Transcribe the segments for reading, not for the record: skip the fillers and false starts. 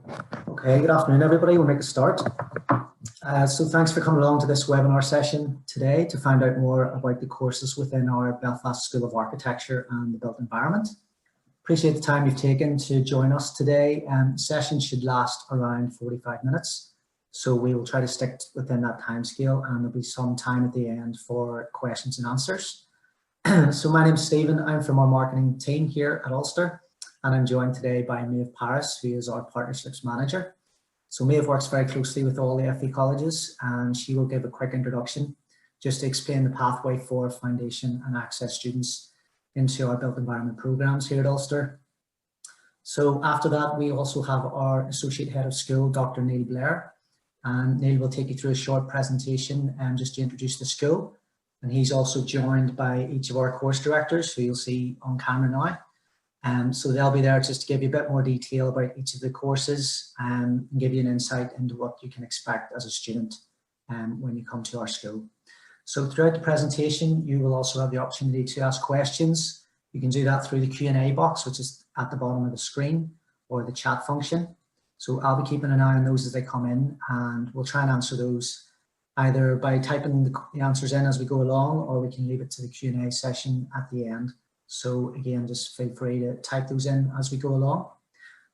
Okay, good afternoon everybody. We'll make a start. So thanks for coming along to this webinar session today to find out more about the courses within our Belfast School of Architecture and the Built Environment. Appreciate the time you've taken to join us today. The session should last around 45 minutes. So we will try to stick within that time scale, and there'll be some time at the end for questions and answers. So my name is Stephen. I'm from our marketing team here at Ulster, and I'm joined today by Maeve Paris, who is our partnerships manager. So Maeve works very closely with all the FE colleges, and she will give a quick introduction just to explain the pathway for foundation and access students into our built environment programs here at Ulster. So after that, we also have our Associate Head of School, Dr. Neil Blair, and Neil will take you through a short presentation just to introduce the school. And he's also joined by each of our course directors, who you'll see on camera now. So they'll be there just to give you a bit more detail about each of the courses and give you an insight into what you can expect as a student when you come to our school. So throughout the presentation, you will also have the opportunity to ask questions. You can do that through the Q&A box, which is at the bottom of the screen, or the chat function. So I'll be keeping an eye on those as they come in, and we'll try and answer those either by typing the answers in as we go along, or we can leave it to the Q&A session at the end. So again, just feel free to type those in as we go along.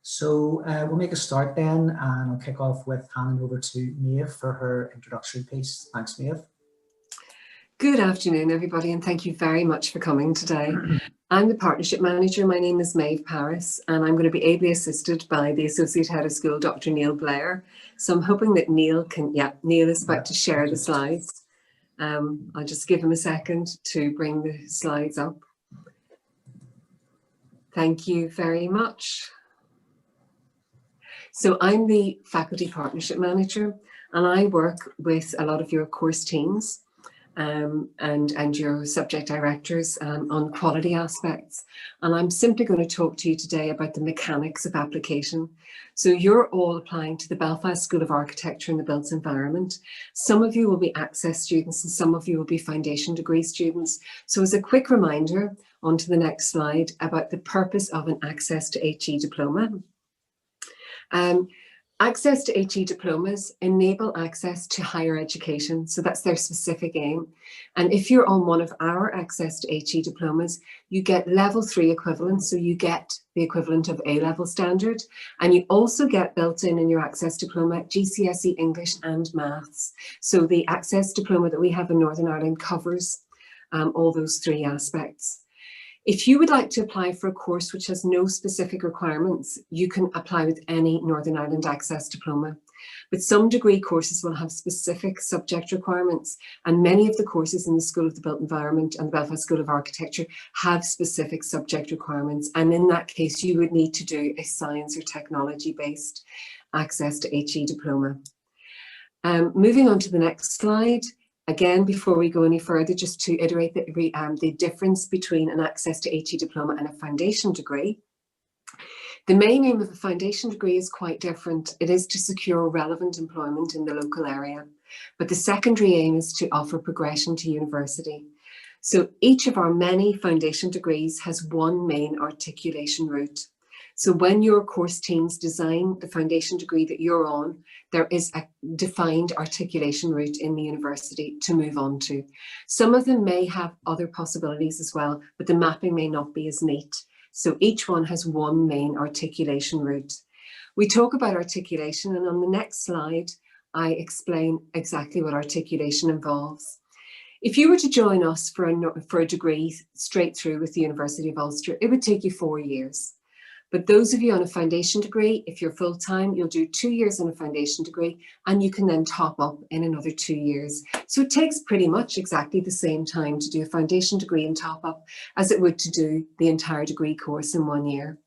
So we'll make a start then, and I'll kick off with handing over to Maeve for her introductory piece. Thanks, Maeve. Good afternoon, everybody, and thank you very much for coming today. I'm the Partnership Manager. My name is Maeve Paris, and I'm going to be ably assisted by the Associate Head of School, Dr. Neil Blair. So I'm hoping that Neil can, Neil is about to share the slides. I'll just give him a second to bring the slides up. Thank you very much. So I'm the Faculty Partnership Manager, and I work with a lot of your course teams and your subject directors on quality aspects. And I'm simply going to talk to you today about the mechanics of application. So you're all applying to the Belfast School of Architecture and the Built Environment. Some of you will be access students and some of you will be foundation degree students. So as a quick reminder, on to the next slide, about the purpose of an access to HE diploma. Access to HE diplomas enable access to higher education, so that's their specific aim. And if you're on one of our access to HE diplomas, you get level 3 equivalent, so you get the equivalent of A-level standard, and you also get built in your access diploma GCSE English and Maths. So the access diploma that we have in Northern Ireland covers all those 3 aspects. If you would like to apply for a course which has no specific requirements, you can apply with any Northern Ireland Access Diploma. But some degree courses will have specific subject requirements, and many of the courses in the School of the Built Environment and the Belfast School of Architecture have specific subject requirements, and in that case you would need to do a science or technology based access to HE diploma. Moving on to the next slide. Again, before we go any further, just to iterate the difference between an access to HE diploma and a foundation degree. The main aim of a foundation degree is quite different. It is to secure relevant employment in the local area, but the secondary aim is to offer progression to university. So each of our many foundation degrees has one main articulation route. So when your course teams design the foundation degree that you're on, there is a defined articulation route in the university to move on to. Some of them may have other possibilities as well, but the mapping may not be as neat. So each one has one main articulation route. We talk about articulation, and on the next slide, I explain exactly what articulation involves. If you were to join us for a degree straight through with the University of Ulster, it would take you 4 years. But those of you on a foundation degree, if you're full-time, you'll do 2 years on a foundation degree, and you can then top up in another 2 years. So it takes pretty much exactly the same time to do a foundation degree and top up as it would to do the entire degree course in 1 year.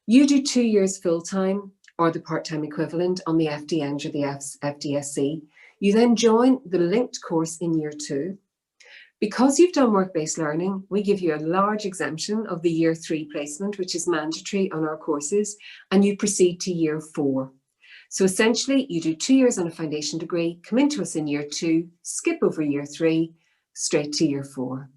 You do 2 years full-time or the part-time equivalent on the FDN or the FDSC. You then join the linked course in year 2. Because you've done work-based learning, we give you a large exemption of the year 3 placement, which is mandatory on our courses, and you proceed to year 4. So essentially, you do 2 years on a foundation degree, come into us in year 2, skip over year 3, straight to year 4.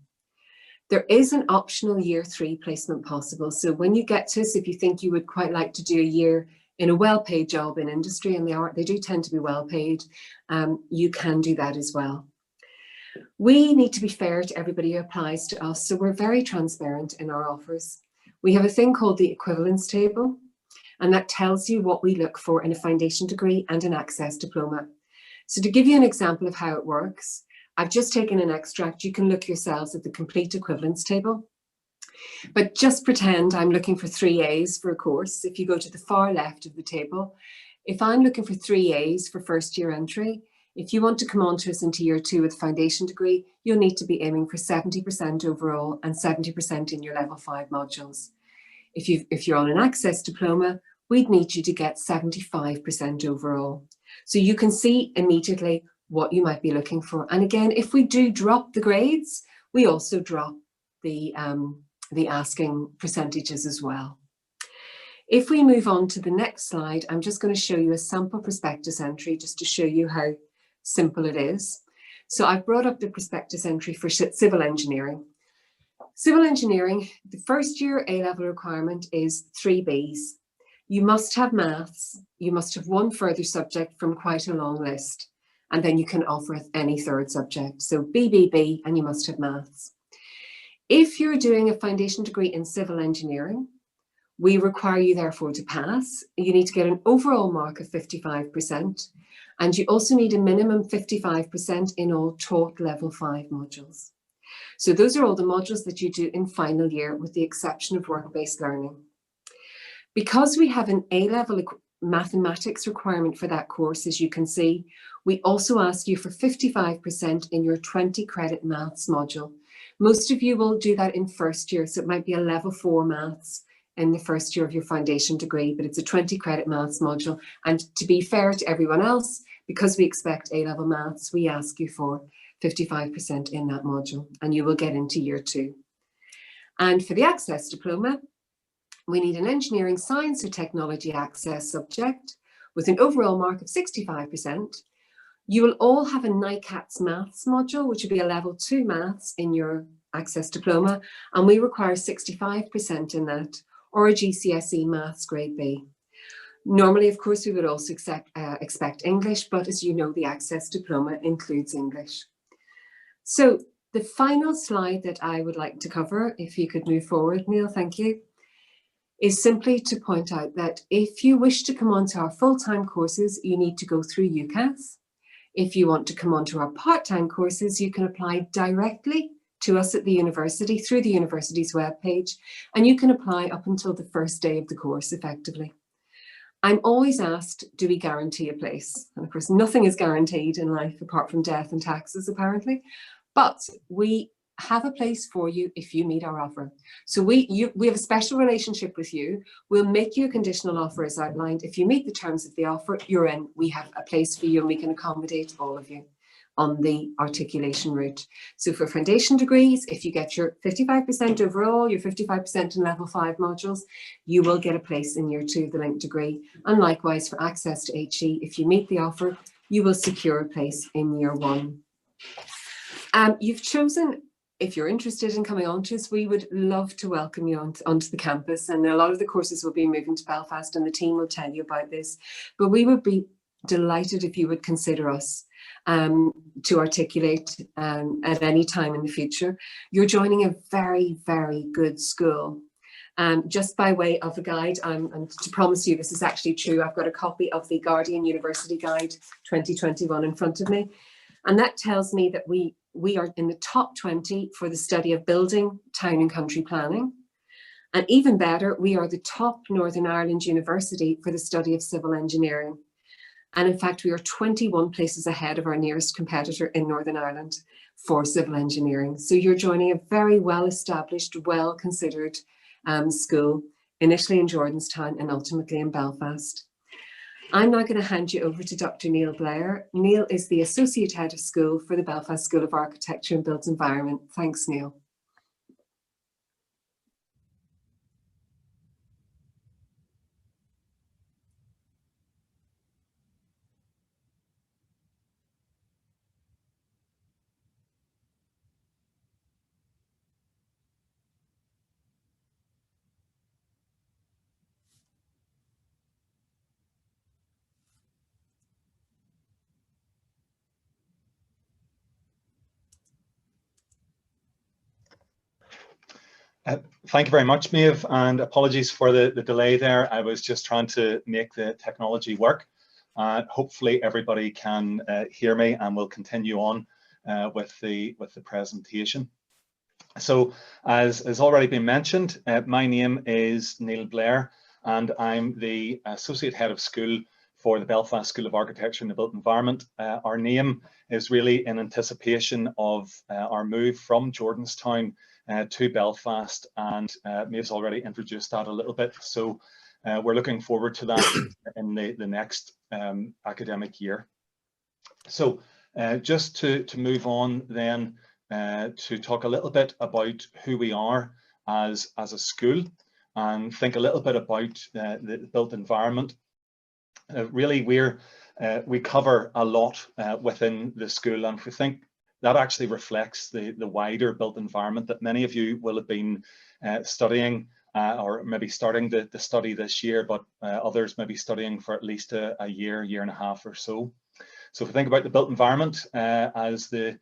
There is an optional year 3 placement possible. So when you get to us, if you think you would quite like to do a year in a well-paid job in industry, and they do tend to be well-paid, you can do that as well. We need to be fair to everybody who applies to us, so we're very transparent in our offers. We have a thing called the equivalence table, and that tells you what we look for in a foundation degree and an access diploma. So to give you an example of how it works, I've just taken an extract. You can look yourselves at the complete equivalence table. But just pretend I'm looking for 3 A's for a course. If you go to the far left of the table, if I'm looking for 3 A's for first year entry, if you want to come on to us into year 2 with a foundation degree, you'll need to be aiming for 70% overall and 70% in your level 5 modules. If you're on an access diploma, we'd need you to get 75% overall. So you can see immediately what you might be looking for. And again, if we do drop the grades, we also drop the asking percentages as well. If we move on to the next slide, I'm just going to show you a sample prospectus entry just to show you how simple it is. So I've brought up the prospectus entry for civil engineering. Civil engineering, the first year A-level requirement is 3 B's. You must have maths, you must have 1 further subject from quite a long list, and then you can offer any third subject. So BBB, and you must have maths. If you're doing a foundation degree in civil engineering, we require you therefore to pass. You need to get an overall mark of 55%, and you also need a minimum 55% in all taught level 5 modules. So those are all the modules that you do in final year, with the exception of work-based learning. Because we have an A-level mathematics requirement for that course, as you can see, we also ask you for 55% in your 20 credit maths module. Most of you will do that in first year, so it might be a level 4 maths in the first year of your foundation degree, but it's a 20 credit maths module. And to be fair to everyone else, because we expect A-level maths, we ask you for 55% in that module, and you will get into year 2. And for the access diploma, we need an engineering, science or technology access subject with an overall mark of 65%. You will all have a NICATS maths module, which would be a level 2 maths in your access diploma, and we require 65% in that, or a GCSE maths grade B. Normally, of course, we would also expect English, but as you know, the access diploma includes English. So the final slide that I would like to cover, if you could move forward, Neil, thank you, is simply to point out that if you wish to come onto our full-time courses, you need to go through UCAS. If you want to come onto our part-time courses, you can apply directly to us at the university through the university's webpage, and you can apply up until the first day of the course effectively. I'm always asked, do we guarantee a place? And of course, nothing is guaranteed in life apart from death and taxes, apparently, but we have a place for you if you meet our offer. So we have a special relationship with you. We'll make you a conditional offer as outlined. If you meet the terms of the offer, you're in. We have a place for you and we can accommodate all of you on the articulation route. So for foundation degrees, if you get your 55% overall, your 55% in level 5 modules, you will get a place in year 2 of the linked degree. And likewise for access to HE, if you meet the offer, you will secure a place in year 1. You've chosen, if you're interested in coming on to us, we would love to welcome you onto the campus, and a lot of the courses will be moving to Belfast and the team will tell you about this, but we would be delighted if you would consider us to articulate at any time in the future. You're joining a very, very good school. Just by way of a guide, and to promise you this is actually true, I've got a copy of the Guardian University Guide 2021 in front of me, and that tells me that we are in the top 20 for the study of building, town and country planning. And even better, we are the top Northern Ireland university for the study of civil engineering. And in fact, we are 21 places ahead of our nearest competitor in Northern Ireland for civil engineering. So you're joining a very well-established, well-considered school, initially in Jordanstown and ultimately in Belfast. I'm now going to hand you over to Dr. Neil Blair. Neil is the Associate Head of School for the Belfast School of Architecture and Built Environment. Thanks, Neil. Thank you very much, Maeve, and apologies for the delay there. I was just trying to make the technology work. Hopefully everybody can hear me, and we'll continue on with the presentation. So, as has already been mentioned, my name is Neil Blair, and I'm the Associate Head of School for the Belfast School of Architecture and the Built Environment. Our name is really in anticipation of our move from Jordanstown to Belfast, and Maeve's already introduced that a little bit. So we're looking forward to that in the next academic year. So just to move on then to talk a little bit about who we are as a school and think a little bit about the built environment. Really, we cover a lot within the school, and we think that actually reflects the wider built environment that many of you will have been studying or maybe starting to study this year, but others may be studying for at least a year and a half or so. So if we think about the built environment as the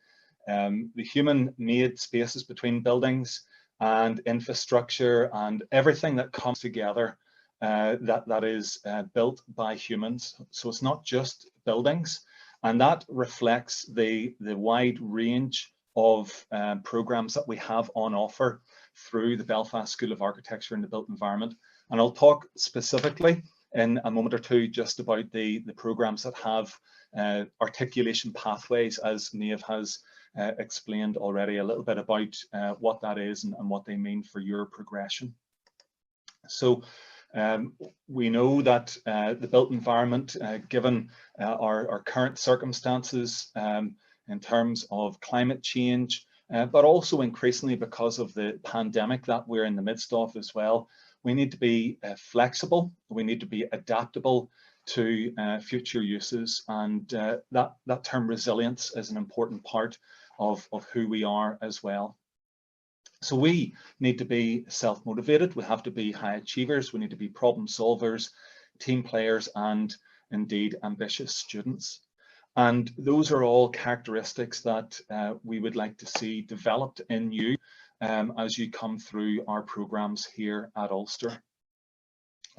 human-made spaces between buildings and infrastructure and everything that comes together that is built by humans. So it's not just buildings, and that reflects the wide range of programs that we have on offer through the Belfast School of Architecture and the Built Environment. And I'll talk specifically in a moment or two just about the programs that have articulation pathways, as Maeve has explained already a little bit about what that is and what they mean for your progression. So we know that the built environment, given our current circumstances in terms of climate change, but also increasingly because of the pandemic that we're in the midst of as well, we need to be flexible, we need to be adaptable to future uses, and that term resilience is an important part of who we are as well. So we need to be self-motivated, we have to be high achievers, we need to be problem solvers, team players, and indeed ambitious students. And those are all characteristics that we would like to see developed in you as you come through our programs here at Ulster.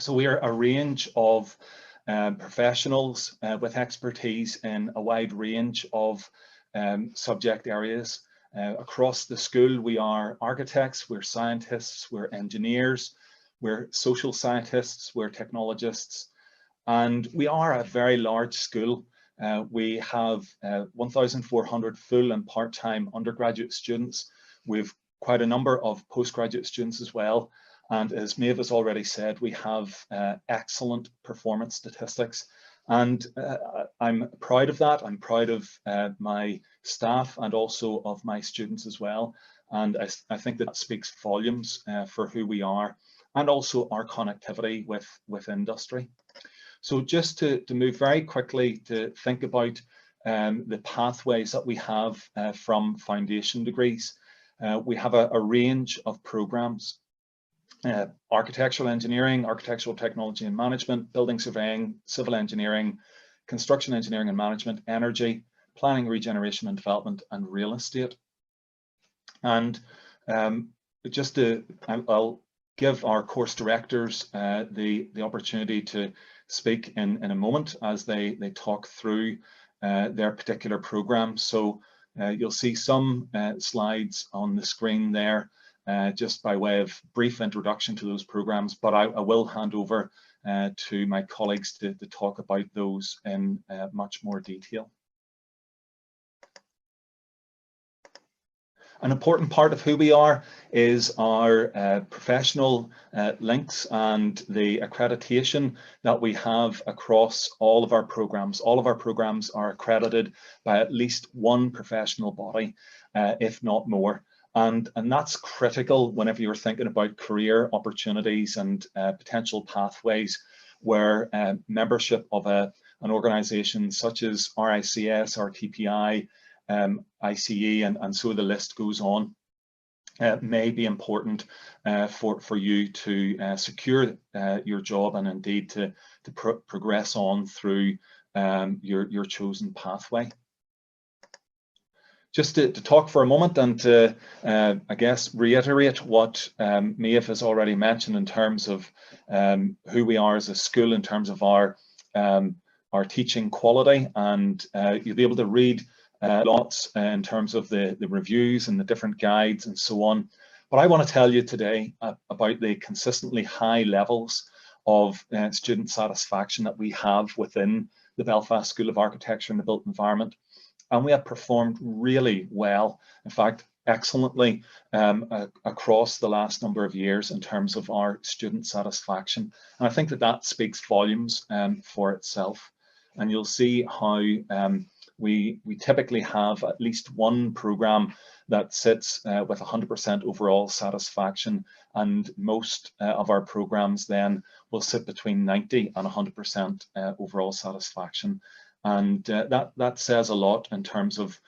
So we are a range of professionals with expertise in a wide range of subject areas. Across the school, we are architects, we're scientists, we're engineers, we're social scientists, we're technologists, and we are a very large school. We have 1,400 full and part-time undergraduate students. We've quite a number of postgraduate students as well. And as Maeve has already said, we have excellent performance statistics. And I'm proud of that. I'm proud of my staff and also of my students as well. And I think that speaks volumes for who we are and also our connectivity with industry. So just to move very quickly to think about the pathways that we have from foundation degrees. We have a range of programs. Architectural engineering, architectural technology and management, building surveying, civil engineering, construction engineering and management, energy, planning, regeneration and development, and real estate. And I'll give our course directors the opportunity to speak in a moment as they talk through their particular program. So you'll see some slides on the screen there. Just by way of brief introduction to those programs, but I will hand over to my colleagues to talk about those in much more detail. An important part of who we are is our professional links and the accreditation that we have across all of our programs. All of our programs are accredited by at least one professional body, if not more. And that's critical whenever you're thinking about career opportunities and potential pathways where membership of an organisation such as RICS, RTPI, ICE, and so the list goes on, may be important for you to secure your job and indeed to progress on through your chosen pathway. just to talk for a moment and to, I guess, reiterate what Maeve has already mentioned in terms of who we are as a school, in terms of our teaching quality, and you'll be able to read lots in terms of the reviews and the different guides and so on. But I want to tell you today about the consistently high levels of student satisfaction that we have within the Belfast School of Architecture and the Built Environment. And we have performed really well, in fact, excellently across the last number of years in terms of our student satisfaction. And I think that that speaks volumes for itself. And you'll see how we typically have at least one programme that sits with 100% overall satisfaction, and most of our programmes then will sit between 90 and 100% overall satisfaction. And that says a lot in terms of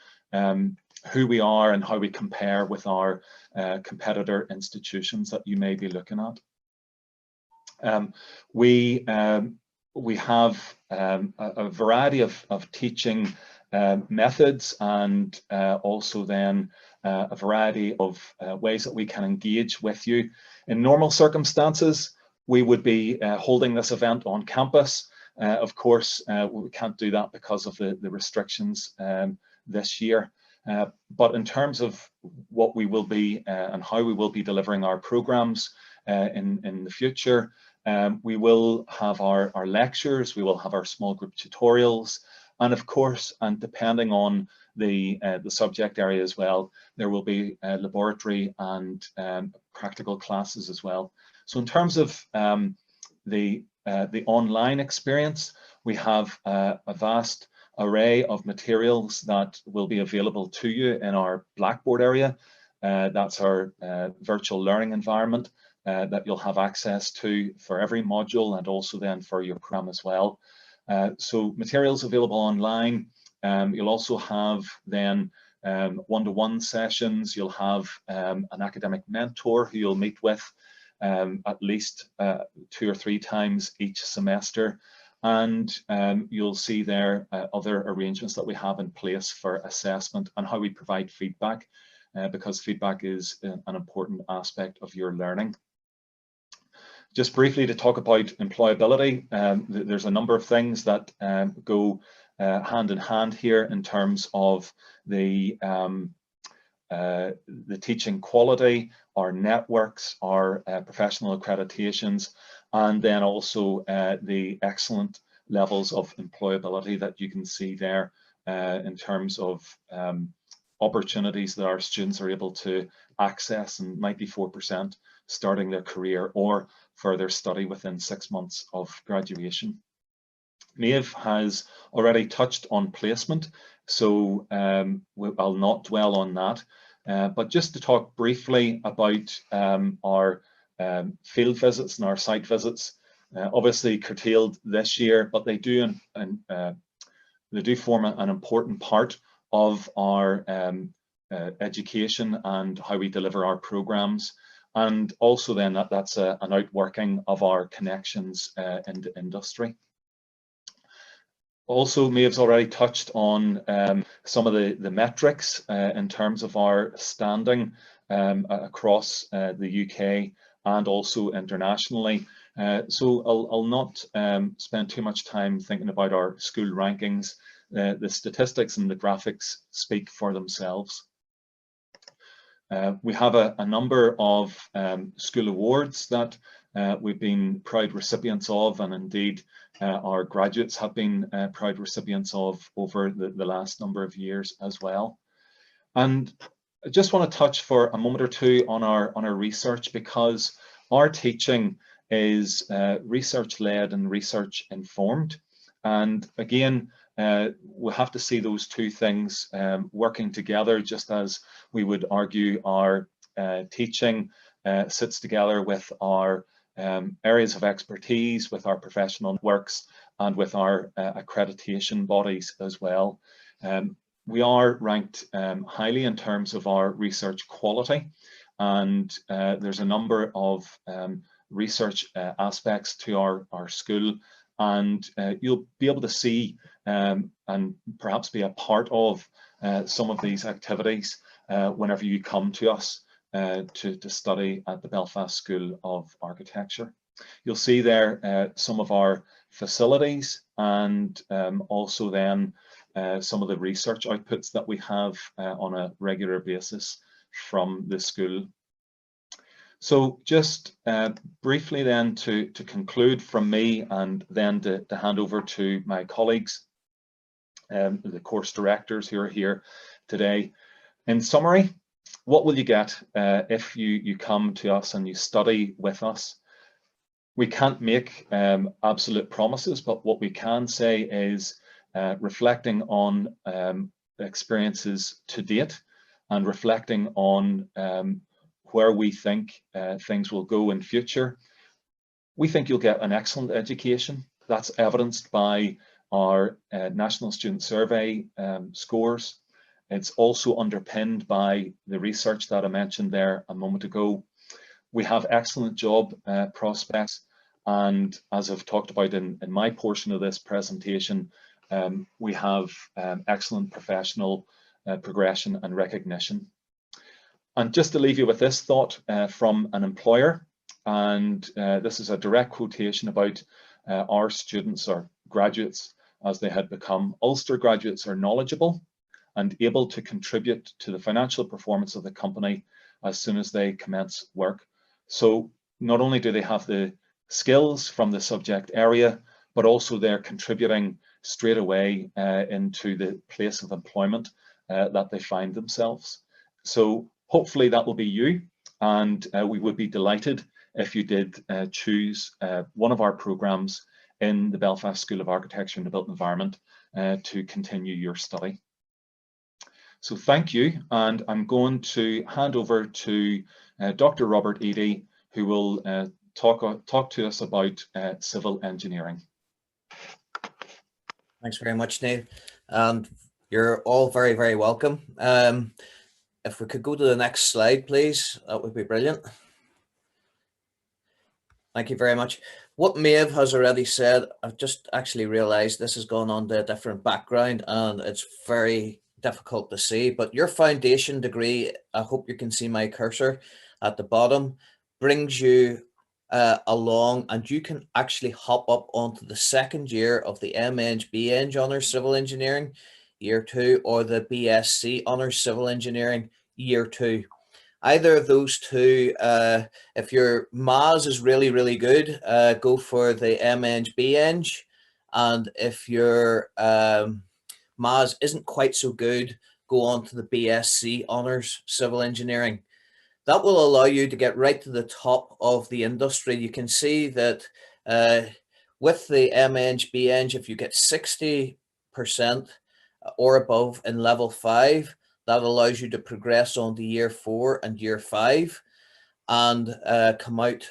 who we are and how we compare with our competitor institutions that you may be looking at. We have a variety of teaching methods, and also then a variety of ways that we can engage with you. In normal circumstances, we would be holding this event on campus. Of course, we can't do that because of the restrictions this year. But in terms of what we will be and how we will be delivering our programmes in the future, we will have our lectures, we will have our small group tutorials, and of course, and depending on the subject area as well, there will be laboratory and practical classes as well. So in terms of the online experience, we have a vast array of materials that will be available to you in our Blackboard area. That's our virtual learning environment that you'll have access to for every module, and also then for your program as well. So materials available online. You'll also have then one-to-one sessions. You'll have an academic mentor who you'll meet with at least 2 or 3 times each semester. And you'll see there other arrangements that we have in place for assessment and how we provide feedback, because feedback is an important aspect of your learning. Just briefly to talk about employability, there's a number of things that go hand in hand here in terms of the teaching quality, our networks, our professional accreditations, and then also the excellent levels of employability that you can see there in terms of opportunities that our students are able to access, and 94% starting their career or further study within 6 months of graduation. Maeve has already touched on placement, so I'll not dwell on that. But just to talk briefly about our field visits and our site visits, obviously curtailed this year, but they do form an important part of our education and how we deliver our programmes, and also then that's an outworking of our connections into industry. Also, Maeve's already touched on some of the metrics in terms of our standing across the UK and also internationally. So I'll not spend too much time thinking about our school rankings. The statistics and the graphics speak for themselves. We have a number of school awards that we've been proud recipients of, and indeed our graduates have been proud recipients of over the last number of years as well. And I just want to touch for a moment or two on our research, because our teaching is research-led and research-informed. And again, we have to see those two things working together, just as we would argue our teaching sits together with our areas of expertise, with our professional networks, and with our accreditation bodies as well. We are ranked highly in terms of our research quality, and there's a number of research aspects to our school, and you'll be able to see and perhaps be a part of some of these activities whenever you come to us to study at the Belfast School of Architecture. You'll see there some of our facilities, and also then some of the research outputs that we have on a regular basis from the school. So just briefly then to conclude from me, and then to hand over to my colleagues, the course directors who are here today. In summary, what will you get if you come to us and you study with us? We can't make absolute promises, but what we can say is reflecting on experiences to date and reflecting on where we think things will go in future, we think you'll get an excellent education. That's evidenced by our National Student Survey scores. It's also underpinned by the research that I mentioned there a moment ago. We have excellent job prospects, and as I've talked about in my portion of this presentation, we have excellent professional progression and recognition. And just to leave you with this thought from an employer, and this is a direct quotation about our students or graduates as they had become. Ulster graduates are knowledgeable and able to contribute to the financial performance of the company as soon as they commence work. So not only do they have the skills from the subject area, but also they're contributing straight away into the place of employment that they find themselves. So hopefully that will be you, and we would be delighted if you did choose one of our programmes in the Belfast School of Architecture and the Built Environment to continue your study. So thank you, and I'm going to hand over to Dr. Robert Eady, who will talk to us about civil engineering. Thanks very much, Niamh, and you're all very, very welcome. If we could go to the next slide, please, that would be brilliant. Thank you very much. What Maeve has already said, I've just actually realized this has gone on to a different background and it's very difficult to see, but your foundation degree, I hope you can see my cursor at the bottom, brings you along, and you can actually hop up onto the second year of the MEng BEng Honours Civil Engineering Year 2 or the BSc Honours Civil Engineering Year 2. Either of those two, if your MAS is really, really good, go for the MEng BEng, and if your MAS isn't quite so good, go on to the BSc Honours Civil Engineering. That will allow you to get right to the top of the industry. You can see that with the MEng BEng, if you get 60% or above in level 5, that allows you to progress on to year 4 and year 5 and come out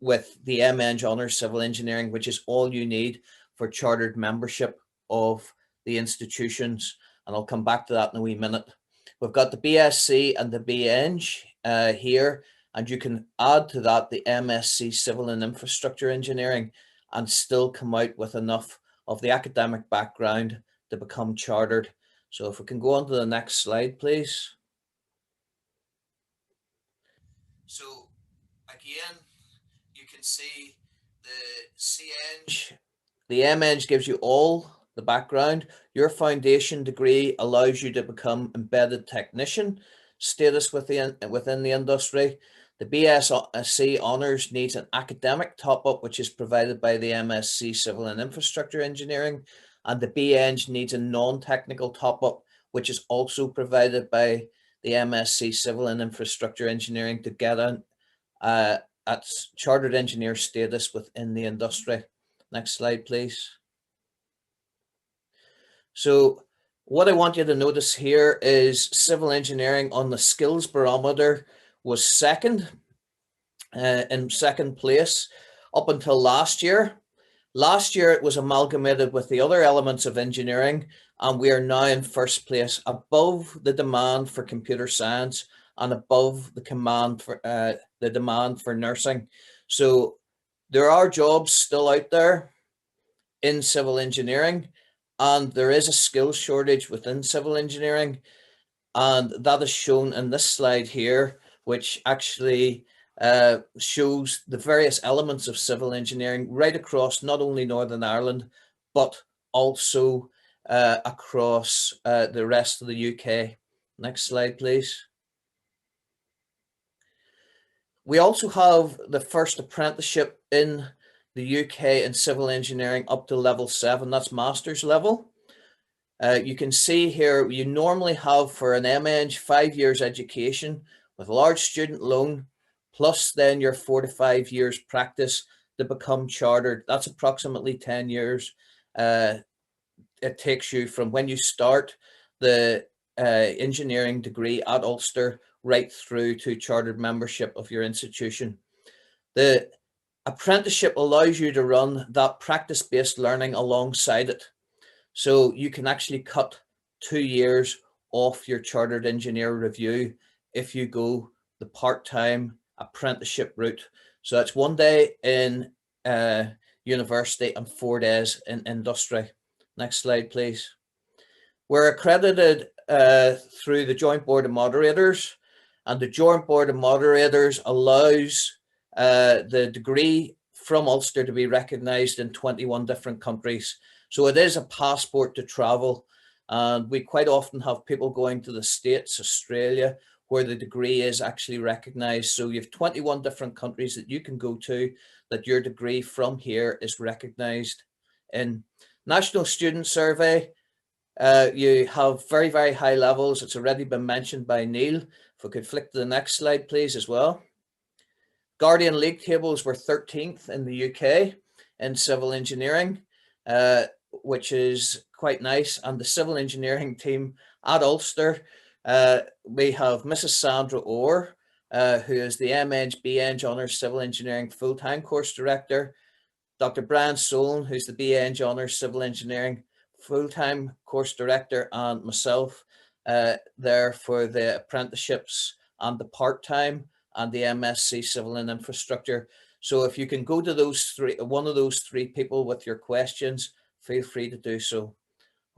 with the MEng Honours Civil Engineering, which is all you need for chartered membership of the institutions. And I'll come back to that in a wee minute. We've got the BSc and the BEng here, and you can add to that the MSc Civil and Infrastructure Engineering and still come out with enough of the academic background to become chartered. So if we can go on to the next slide, please. So again, you can see the CEng, the MEng gives you all the background. Your foundation degree allows you to become embedded technician status within the industry. The BSc Honours needs an academic top-up, which is provided by the MSc Civil and Infrastructure Engineering, and the BEng needs a non-technical top-up, which is also provided by the MSc Civil and Infrastructure Engineering to get at chartered engineer status within the industry. Next slide, please. So what I want you to notice here is civil engineering on the skills barometer was in second place up until last year. Last year it was amalgamated with the other elements of engineering, and we are now in first place, above the demand for computer science and above the demand for nursing. So there are jobs still out there. in civil engineering, and there is a skills shortage within civil engineering, and that is shown in this slide here, which actually shows the various elements of civil engineering right across not only Northern Ireland, but also across the rest of the UK. Next slide, please. We also have the first apprenticeship in the UK in civil engineering up to level 7, that's master's level. You can see here, you normally have for an MEng 5 years education with a large student loan, plus then your 4 to 5 years practice to become chartered. That's approximately 10 years. It takes you from when you start the engineering degree at Ulster right through to chartered membership of your institution. The apprenticeship allows you to run that practice-based learning alongside it. So you can actually cut 2 years off your chartered engineer review if you go the part-time apprenticeship route. So that's 1 day in university and 4 days in industry. Next slide, please. We're accredited through the Joint Board of Moderators, and the Joint Board of Moderators allows the degree from Ulster to be recognised in 21 different countries. So it is a passport to travel, and we quite often have people going to the States, Australia, where the degree is actually recognised. So you have 21 different countries that you can go to that your degree from here is recognised in. National Student Survey, you have very, very high levels. It's already been mentioned by Neil. If we could flick to the next slide, please, as well. Guardian League tables were 13th in the UK in civil engineering, which is quite nice. And the civil engineering team at Ulster, we have Mrs. Sandra Orr, who is the MEng, BEng Honours Civil Engineering full-time course director, Dr. Brian Solon, who's the BEng Honours Civil Engineering full-time course director, and myself there for the apprenticeships and the part-time and the MSc Civil and Infrastructure. So if you can go to those three, one of those three people with your questions, feel free to do so.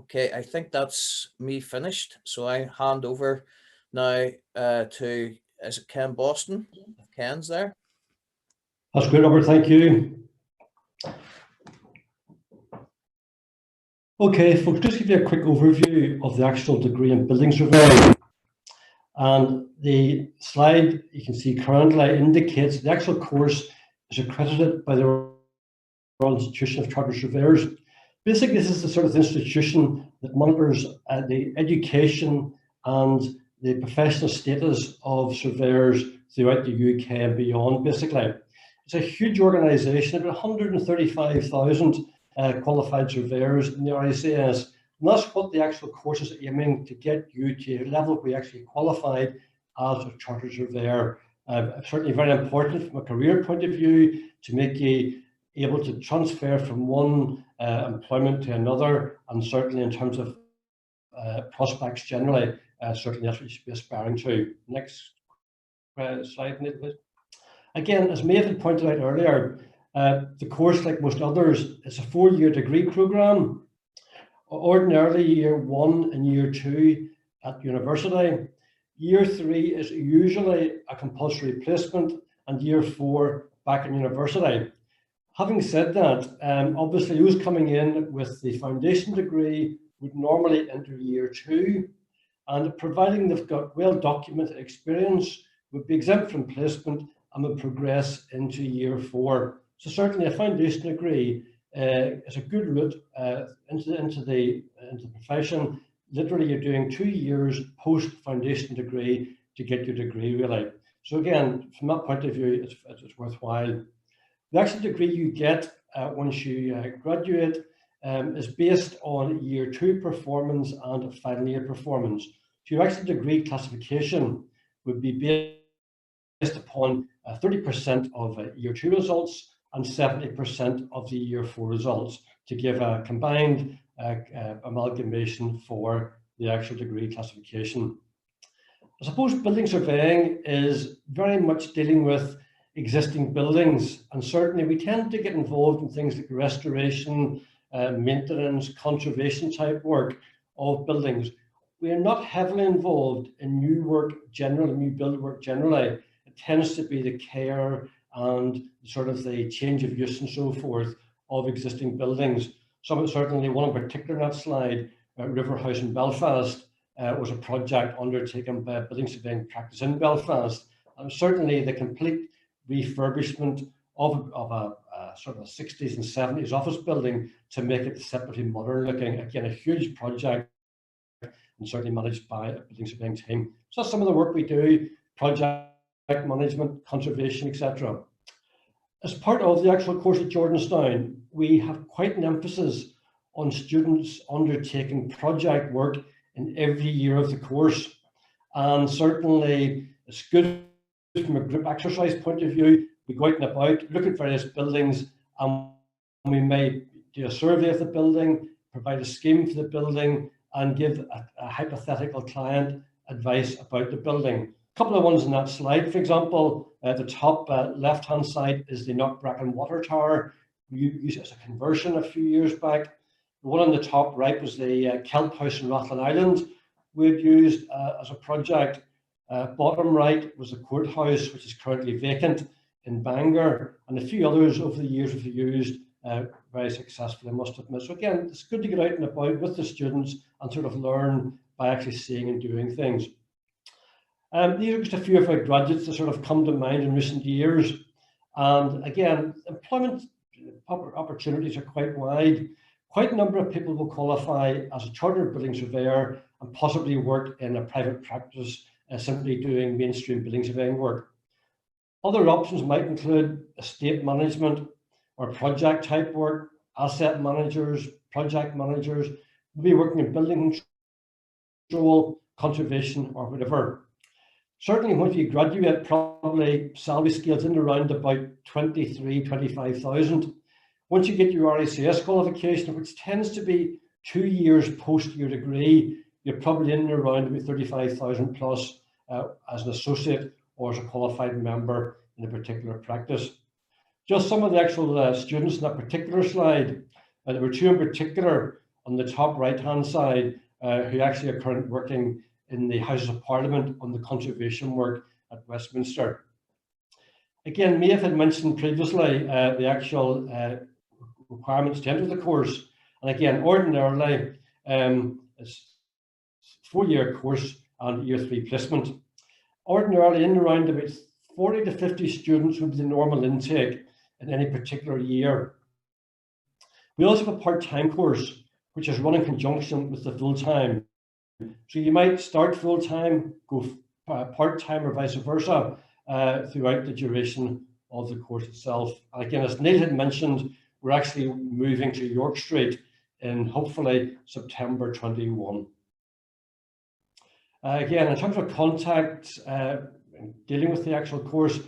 Okay, I think that's me finished. So I hand over now to, is it Ken Boston? If Ken's there. That's great, Robert, thank you. Okay, folks, just give you a quick overview of the actual degree in building surveying. And the slide you can see currently indicates the actual course is accredited by the Royal Institution of Chartered Surveyors. Basically, this is the sort of institution that monitors the education and the professional status of surveyors throughout the UK and beyond, basically. It's a huge organisation, about 135,000 qualified surveyors in the RICS. And that's what the actual course is aiming to get you to a level where you actually qualified as a chartered surveyor. Certainly very important from a career point of view to make you able to transfer from one employment to another, and certainly in terms of prospects generally, certainly that's what you should be aspiring to. Next slide, please. Again, as Maeve had pointed out earlier, the course, like most others, is a 4-year degree programme. Ordinarily, year 1 and year 2 at university. Year 3 is usually a compulsory placement, and year 4 back in university. Having said that, obviously those coming in with the foundation degree would normally enter year 2, and providing they've got well-documented experience, would be exempt from placement and would progress into year 4. So certainly a foundation degree is a good route into the profession. Literally, you're doing 2 years post-foundation degree to get your degree, really. So again, from that point of view, it's worthwhile. The actual degree you get once you graduate is based on year 2 performance and final year performance. So your actual degree classification would be based upon 30% of year 2 results and 70% of the year 4 results to give a combined amalgamation for the actual degree classification. I suppose building surveying is very much dealing with existing buildings, and certainly we tend to get involved in things like restoration, maintenance, conservation type work of buildings. We are not heavily involved in new work generally, new build work generally. It tends to be the care and sort of the change of use and so forth of existing buildings. Certainly one in particular on that slide, River House in Belfast, was a project undertaken by a building surveying practice in Belfast. And certainly the complete refurbishment of a sort of 60s and 70s office building to make it separately modern looking. Again, a huge project, and certainly managed by a building surveying team. So that's some of the work we do, project management, conservation, etc. As part of the actual course at Jordanstown, we have quite an emphasis on students undertaking project work in every year of the course. And certainly it's good from a group exercise point of view. We go out and about, look at various buildings, and we may do a survey of the building, provide a scheme for the building, and give a hypothetical client advice about the building. A couple of ones in that slide, for example, the top left-hand side is the Knockbracken Water Tower. We used it as a conversion a few years back. The one on the top right was the Kelp House in Rathlin Island we'd used as a project. Bottom right was the courthouse, which is currently vacant in Bangor, and a few others over the years we've used very successfully, I must admit. So again, it's good to get out and about with the students and sort of learn by actually seeing and doing things. These are just a few of our graduates that sort of come to mind in recent years. And again, employment opportunities are quite wide. Quite a number of people will qualify as a chartered building surveyor and possibly work in a private practice simply doing mainstream building surveying work. Other options might include estate management or project type work, asset managers, project managers, maybe working in building control, conservation, or whatever. Certainly once you graduate, probably salary scales in around about 23,000, 25,000. Once you get your RACS qualification, which tends to be 2 years post your degree, you're probably in and around about 35,000 plus as an associate or as a qualified member in a particular practice. Just some of the actual students in that particular slide. There were two in particular on the top right-hand side who actually are currently working in the Houses of Parliament on the conservation work at Westminster. Again, Maeve had mentioned previously the actual requirements to enter the course. And again, ordinarily, it's a 4-year course and year 3 placement. Ordinarily, in around about 40 to 50 students would be the normal intake in any particular year. We also have a part-time course, which is run in conjunction with the full-time. So you might start full-time, go part-time or vice versa throughout the duration of the course itself. And again, as Neil had mentioned, we're actually moving to York Street in hopefully September 21. Again, in terms of contact, dealing with the actual course,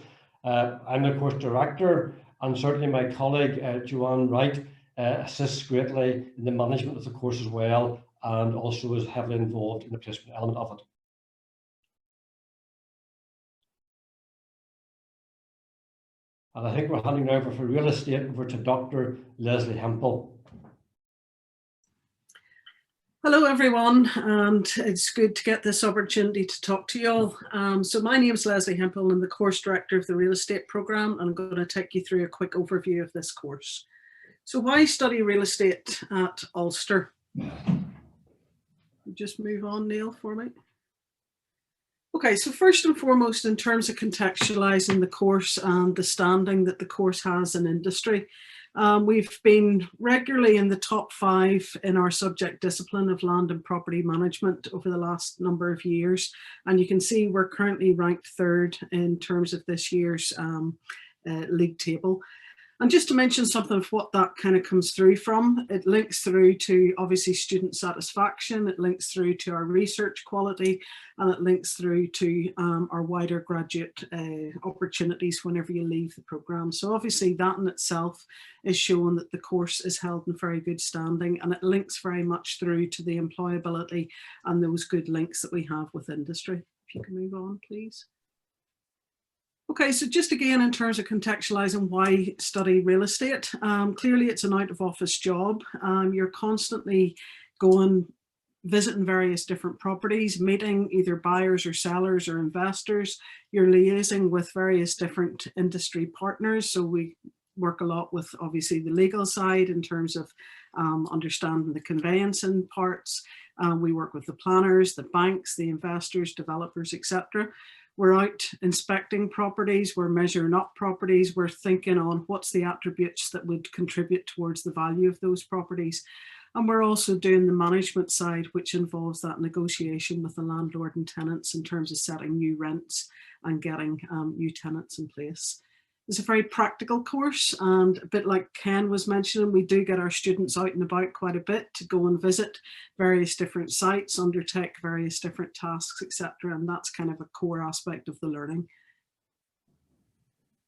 I'm the course director, and certainly my colleague Joanne Wright assists greatly in the management of the course as well, and also is heavily involved in the placement element of it. And I think we're handing over for real estate over to Dr. Leslie Hempel. Hello everyone, and it's good to get this opportunity to talk to you all. So my name is Leslie Hempel, I'm the course director of the real estate programme, and I'm going to take you through a quick overview of this course. So why study real estate at Ulster? Just move on, Neil, for me. Okay, so first and foremost, in terms of contextualising the course and the standing that the course has in industry, we've been regularly in the top 5 in our subject discipline of land and property management over the last number of years. And you can see we're currently ranked 3rd in terms of this year's league table. And just to mention something of what that kind of comes through from, it links through to obviously student satisfaction, it links through to our research quality, and it links through to our wider graduate opportunities whenever you leave the programme. So obviously that in itself is showing that the course is held in very good standing, and it links very much through to the employability and those good links that we have with industry. If you can move on, please. Okay, so just again, in terms of contextualizing why study real estate, clearly it's an out of office job. You're constantly going, visiting various different properties, meeting either buyers or sellers or investors. You're liaising with various different industry partners. So we work a lot with obviously the legal side in terms of understanding the conveyancing parts. We work with the planners, the banks, the investors, developers, etc. We're out inspecting properties, we're measuring up properties, we're thinking on what's the attributes that would contribute towards the value of those properties. And we're also doing the management side, which involves that negotiation with the landlord and tenants in terms of setting new rents and getting new tenants in place. It's a very practical course, and a bit like Ken was mentioning, we do get our students out and about quite a bit to go and visit various different sites, undertake various different tasks, etc. And that's kind of a core aspect of the learning.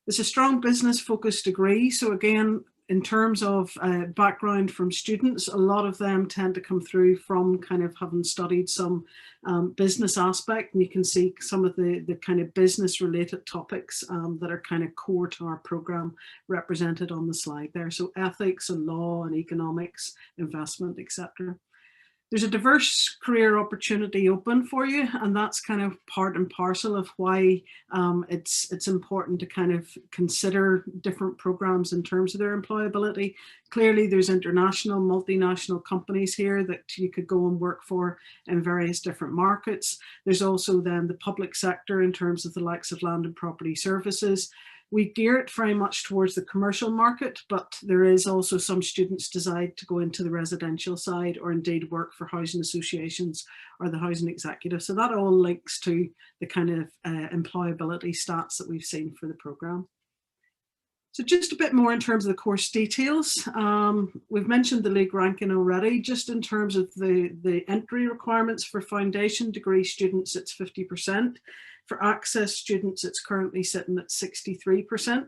It's a strong business focused degree. So again, in terms of background from students, a lot of them tend to come through from kind of having studied some business aspect, and you can see some of the kind of business related topics that are kind of core to our program represented on the slide there. So ethics and law and economics, investment, etc. There's a diverse career opportunity open for you, and that's kind of part and parcel of why it's important to kind of consider different programs in terms of their employability. Clearly, there's international, multinational companies here that you could go and work for in various different markets. There's also then the public sector in terms of the likes of land and property services. We gear it very much towards the commercial market, but there is also some students decide to go into the residential side or indeed work for housing associations or the housing executive. So that all links to the kind of employability stats that we've seen for the programme. So just a bit more in terms of the course details. We've mentioned the league ranking already. Just in terms of the entry requirements for foundation degree students, it's 50%. For access students, it's currently sitting at 63%.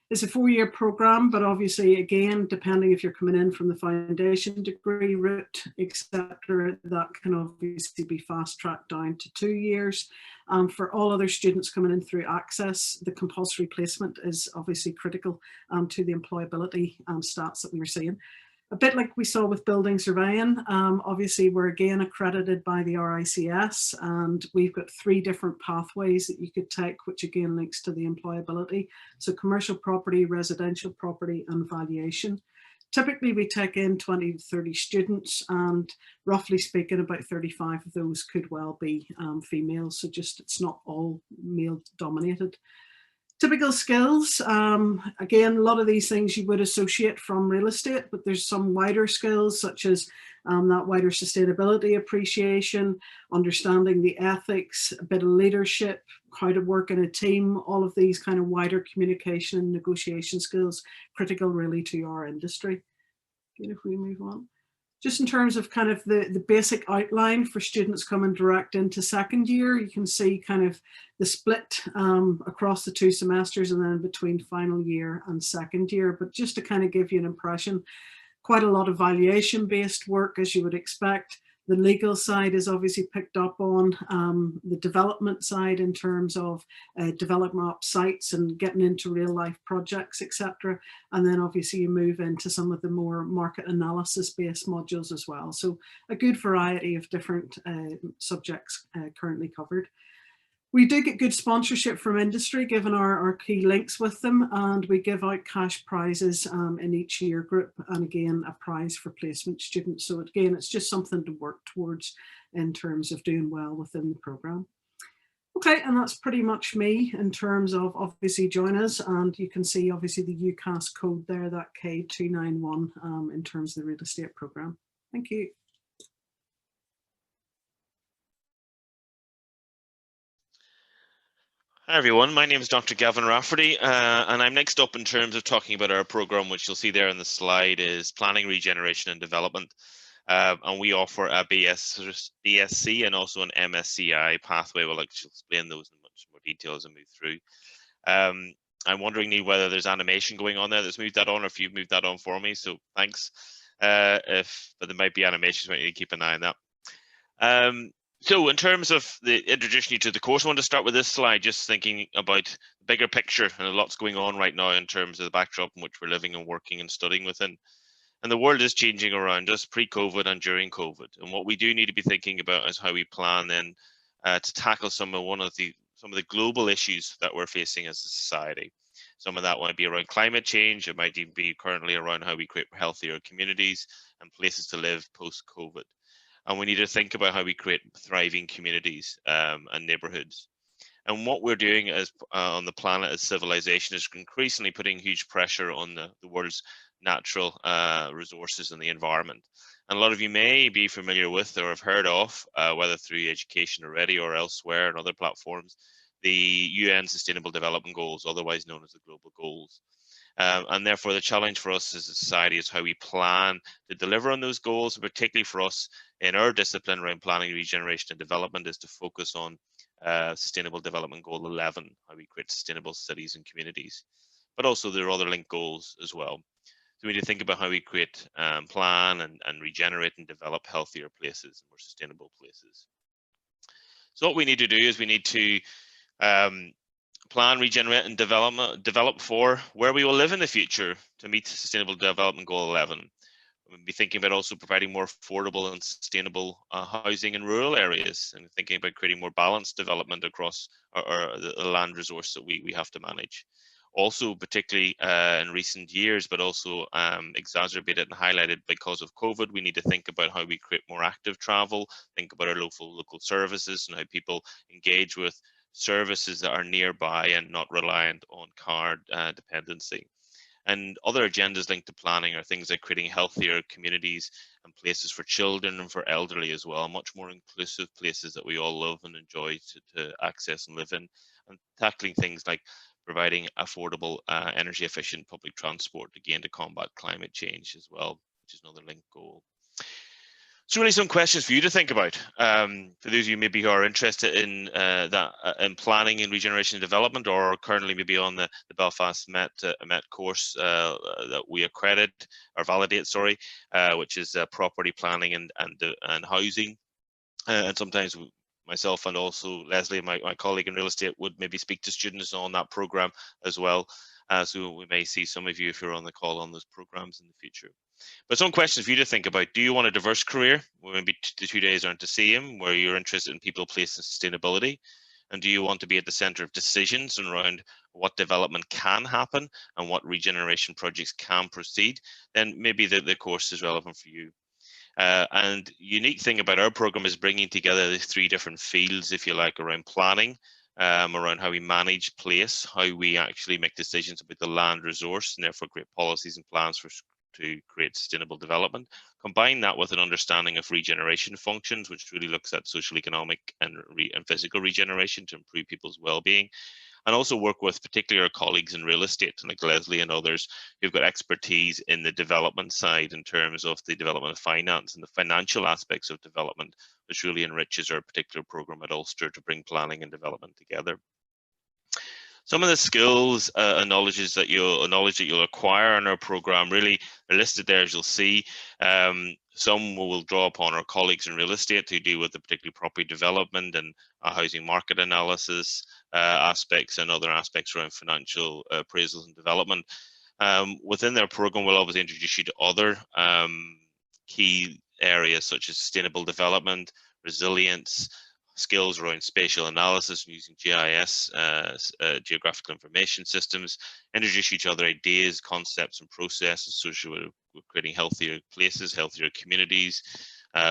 It's a 4-year programme, but obviously, again, depending if you're coming in from the foundation degree route, etc., that can obviously be fast-tracked down to 2 years. For all other students coming in through access, the compulsory placement is obviously critical to the employability stats that we were seeing. A bit like we saw with building surveying, obviously we're again accredited by the RICS, and we've got 3 different pathways that you could take, which again links to the employability. So commercial property, residential property, and valuation. Typically we take in 20 to 30 students, and roughly speaking about 35 of those could well be females, so just it's not all male dominated. Typical skills, again, a lot of these things you would associate from real estate, but there's some wider skills such as that wider sustainability appreciation, understanding the ethics, a bit of leadership, how to work in a team, all of these kind of wider communication and negotiation skills, critical really to our industry. Again, if we move on. Just in terms of kind of the basic outline for students coming direct into second year, you can see kind of the split across the 2 semesters and then between final year and second year. But just to kind of give you an impression, quite a lot of valuation based work as you would expect. The legal side is obviously picked up on, the development side in terms of developing up sites and getting into real life projects, etc. And then obviously you move into some of the more market analysis based modules as well. So a good variety of different subjects currently covered. We do get good sponsorship from industry given our key links with them, and we give out cash prizes in each year group, and again a prize for placement students. So again, it's just something to work towards in terms of doing well within the programme. Okay, and that's pretty much me in terms of obviously join us, and you can see obviously the UCAS code there, that K291 in terms of the real estate programme. Thank you. Hi everyone, my name is Dr. Gavin Rafferty, and I'm next up in terms of talking about our programme, which you'll see there on the slide is Planning, Regeneration and Development. And we offer a BSc and also an MSCI pathway. We'll actually explain those in much more detail as I move through. I'm wondering, Neil, whether there's animation going on there that's moved that on, or if you've moved that on for me, so thanks. But there might be animations, might need to keep an eye on that. So in terms of the introduction you to the course, I want to start with this slide, just thinking about the bigger picture, and a lot's going on right now in terms of the backdrop in which we're living and working and studying within. And the world is changing around us pre-COVID and during COVID. And what we do need to be thinking about is how we plan then to tackle some of the global issues that we're facing as a society. Some of that might be around climate change. It might even be currently around how we create healthier communities and places to live post-COVID. And we need to think about how we create thriving communities and neighborhoods. And what we're doing as on the planet as civilization is increasingly putting huge pressure on the world's natural resources and the environment. And a lot of you may be familiar with or have heard of, whether through education already or elsewhere and other platforms, the UN Sustainable Development Goals, otherwise known as the Global Goals. And therefore, the challenge for us as a society is how we plan to deliver on those goals, and particularly for us in our discipline around planning, regeneration and development is to focus on Sustainable Development Goal 11, how we create sustainable cities and communities. But also there are other linked goals as well. So we need to think about how we create, plan and regenerate and develop healthier places, more sustainable places. So what we need to do is we need to plan, regenerate and develop for where we will live in the future to meet Sustainable Development Goal 11. We'll be thinking about also providing more affordable and sustainable housing in rural areas, and thinking about creating more balanced development across the land resource that we have to manage. Also, particularly in recent years, but also exacerbated and highlighted because of COVID, we need to think about how we create more active travel, think about our local services and how people engage with services that are nearby and not reliant on card dependency. And other agendas linked to planning are things like creating healthier communities and places for children and for elderly as well, much more inclusive places that we all love and enjoy to access and live in, and tackling things like providing affordable, energy efficient public transport, again, to combat climate change as well, which is another linked goal. So really some questions for you to think about. For those of you maybe who are interested in in planning and regeneration and development, or currently maybe on the Belfast Met course that we accredit or validate, sorry, which is property planning and housing. And sometimes myself and also Leslie, my colleague in real estate, would maybe speak to students on that program as well. So we may see some of you, if you're on the call, on those programs in the future. But some questions for you to think about. Do you want a diverse career where maybe the 2 days aren't the same, where you're interested in people, place and sustainability? And do you want to be at the center of decisions around what development can happen and what regeneration projects can proceed? Then maybe the course is relevant for you. And unique thing about our program is bringing together these 3 different fields, if you like, around planning, around how we manage place, how we actually make decisions about the land resource, and therefore create policies and plans to create sustainable development. Combine that with an understanding of regeneration functions, which really looks at social, economic, and physical regeneration to improve people's well-being. And also work with particularly our colleagues in real estate, like Leslie and others, who've got expertise in the development side in terms of the development of finance and the financial aspects of development, which really enriches our particular program at Ulster to bring planning and development together. Some of the skills and knowledge that you'll acquire in our program really are listed there, as you'll see. Some will draw upon our colleagues in real estate who deal with the particular property development and housing market analysis aspects and other aspects around financial appraisals and development. Within their program, we'll obviously introduce you to other key areas such as sustainable development, resilience, skills around spatial analysis using GIS, geographical information systems, introduce each other ideas, concepts and processes associated with creating healthier places, healthier communities,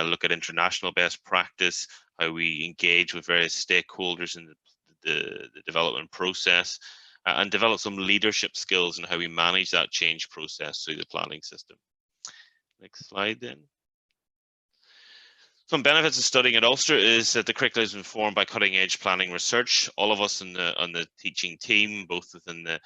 look at international best practice, how we engage with various stakeholders in the development process, and develop some leadership skills in how we manage that change process through the planning system. Next slide then. Some benefits of studying at Ulster is that the curriculum is informed by cutting-edge planning research. All of us on the teaching team, both within the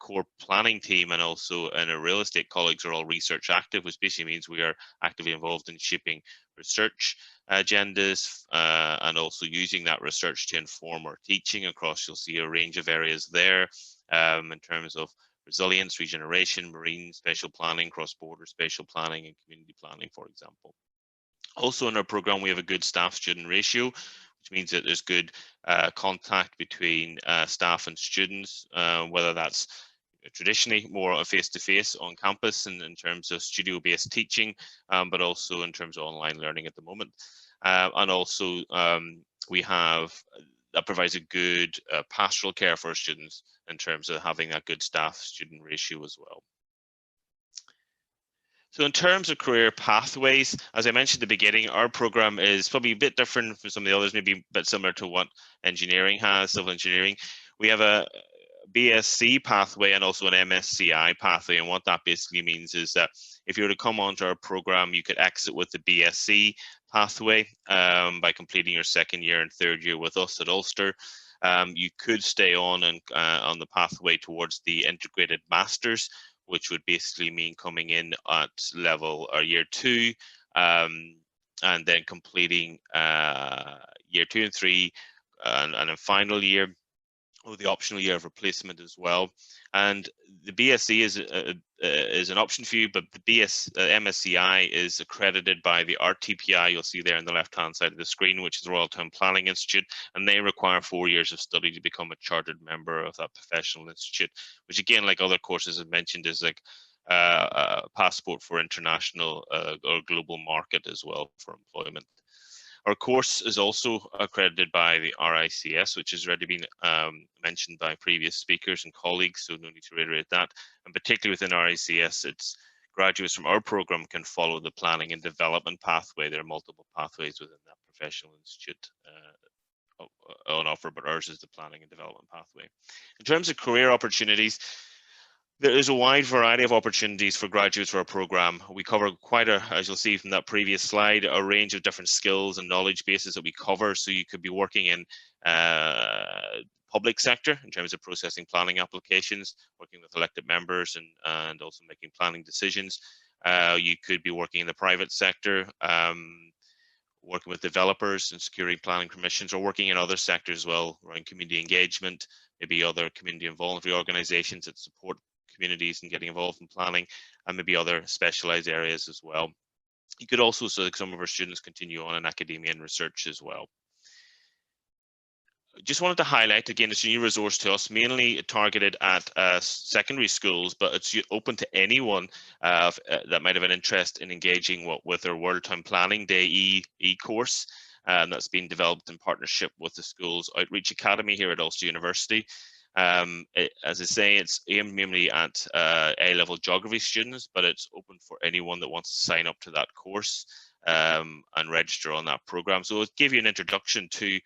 core planning team and also in our real estate colleagues, are all research active, which basically means we are actively involved in shaping research agendas and also using that research to inform our teaching across. You'll see a range of areas there in terms of resilience, regeneration, marine spatial planning, cross-border spatial planning, and community planning, for example. Also in our program, we have a good staff-student ratio, which means that there's good contact between staff and students, whether that's traditionally more face-to-face on campus and in terms of studio-based teaching, but also in terms of online learning at the moment. And also we have, that provides a good pastoral care for our students in terms of having that good staff-student ratio as well. So in terms of career pathways, as I mentioned at the beginning, our program is probably a bit different from some of the others, maybe a bit similar to what engineering has, civil engineering. We have a BSc pathway and also an MSCI pathway, and what that basically means is that if you were to come onto our program, you could exit with the BSc pathway by completing your second year and third year with us at Ulster. You could stay on and on the pathway towards the integrated masters, which would basically mean coming in at level or year 2 and then completing year 2 and 3 and a final year, or the optional year of replacement as well. And the BSc is an option for you, but the MSCI is accredited by the RTPI. You'll see there on the left-hand side of the screen, which is the Royal Town Planning Institute, and they require 4 years of study to become a chartered member of that professional institute, which again, like other courses I've mentioned, is like a passport for international or global market as well for employment. Our course is also accredited by the RICS, which has already been mentioned by previous speakers and colleagues, so no need to reiterate that. And particularly within RICS, it's graduates from our program can follow the planning and development pathway. There are multiple pathways within that professional institute on offer, but ours is the planning and development pathway. In terms of career opportunities, there is a wide variety of opportunities for graduates for our program. We cover quite a, as you'll see from that previous slide, a range of different skills and knowledge bases that we cover. So you could be working in public sector in terms of processing planning applications, working with elected members and also making planning decisions. You could be working in the private sector, working with developers and securing planning permissions, or working in other sectors as well, around community engagement, maybe other community and voluntary organizations that support communities and getting involved in planning, and maybe other specialized areas as well. You could also, so like some of our students, continue on in academia and research as well. Just wanted to highlight, again, it's a new resource to us, mainly targeted at secondary schools, but it's open to anyone that might have an interest in engaging with our World Town Planning Day e-course. That's been developed in partnership with the school's Outreach Academy here at Ulster University. As I say, it's aimed mainly at A-level geography students, but it's open for anyone that wants to sign up to that course and register on that program. So it'll give you an introduction to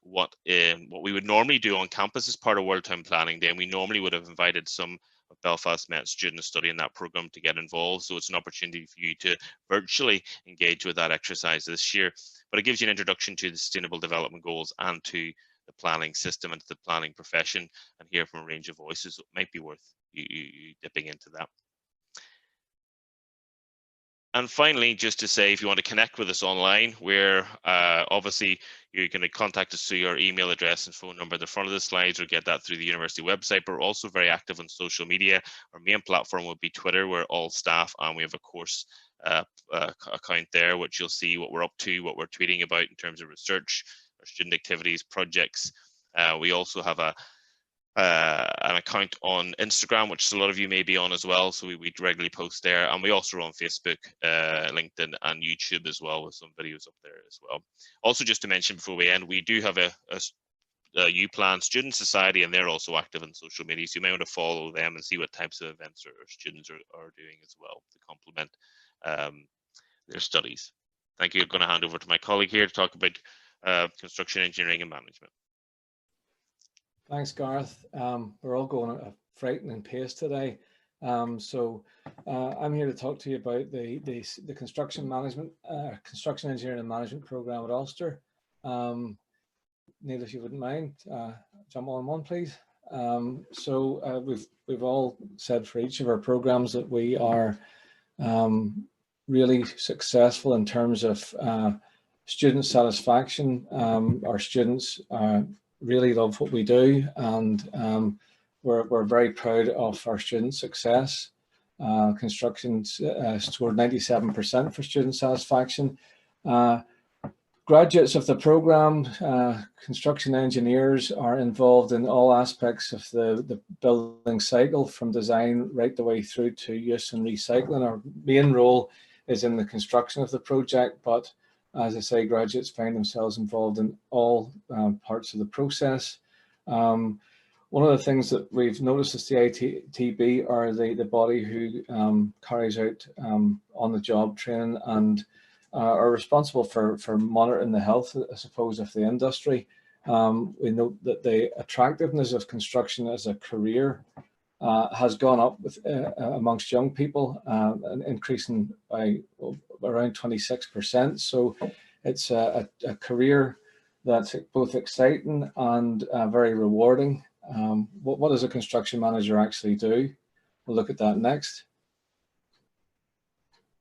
what we would normally do on campus as part of World Town Planning Day, and we normally would have invited some of Belfast Met students studying that program to get involved. So it's an opportunity for you to virtually engage with that exercise this year, but it gives you an introduction to the Sustainable Development Goals and to the planning system and to the planning profession, and hear from a range of voices. It might be worth you dipping into that. And finally, just to say, if you want to connect with us online, we're obviously, you can contact us through your email address and phone number at the front of the slides, or get that through the university website. But we're also very active on social media. Our main platform would be Twitter. We're all staff, and we have a course account there, which you'll see what we're up to, what we're tweeting about in terms of research, our student activities, projects. We also have an account on Instagram, which a lot of you may be on as well, so we regularly post there, and we also are on Facebook, LinkedIn and YouTube as well, with some videos up there as well. Also, just to mention before we end, we do have a UPlan Student Society, and they're also active on social media, so you may want to follow them and see what types of events our students are doing as well to complement their studies. Thank you. I'm going to hand over to my colleague here to talk about construction engineering and management. Thanks, Gareth. We're all going at a frightening pace today. So I'm here to talk to you about the construction engineering and management program at Ulster. Neil, if you wouldn't mind, jump on one, please. So we've all said for each of our programs that we are really successful in terms of student satisfaction. Our students really love what we do, and we're very proud of our student success. Construction scored 97% for student satisfaction. Graduates of the programme, construction engineers, are involved in all aspects of the building cycle, from design right the way through to use and recycling. Our main role is in the construction of the project, but as I say, graduates find themselves involved in all parts of the process. One of the things that we've noticed as the CITB are the body who carries out on-the-job training and are responsible for monitoring the health, I suppose, of the industry. We note that the attractiveness of construction as a career has gone up amongst young people, increasing by around 26%. So it's a career that's both exciting and very rewarding. What does a construction manager actually do? We'll look at that next.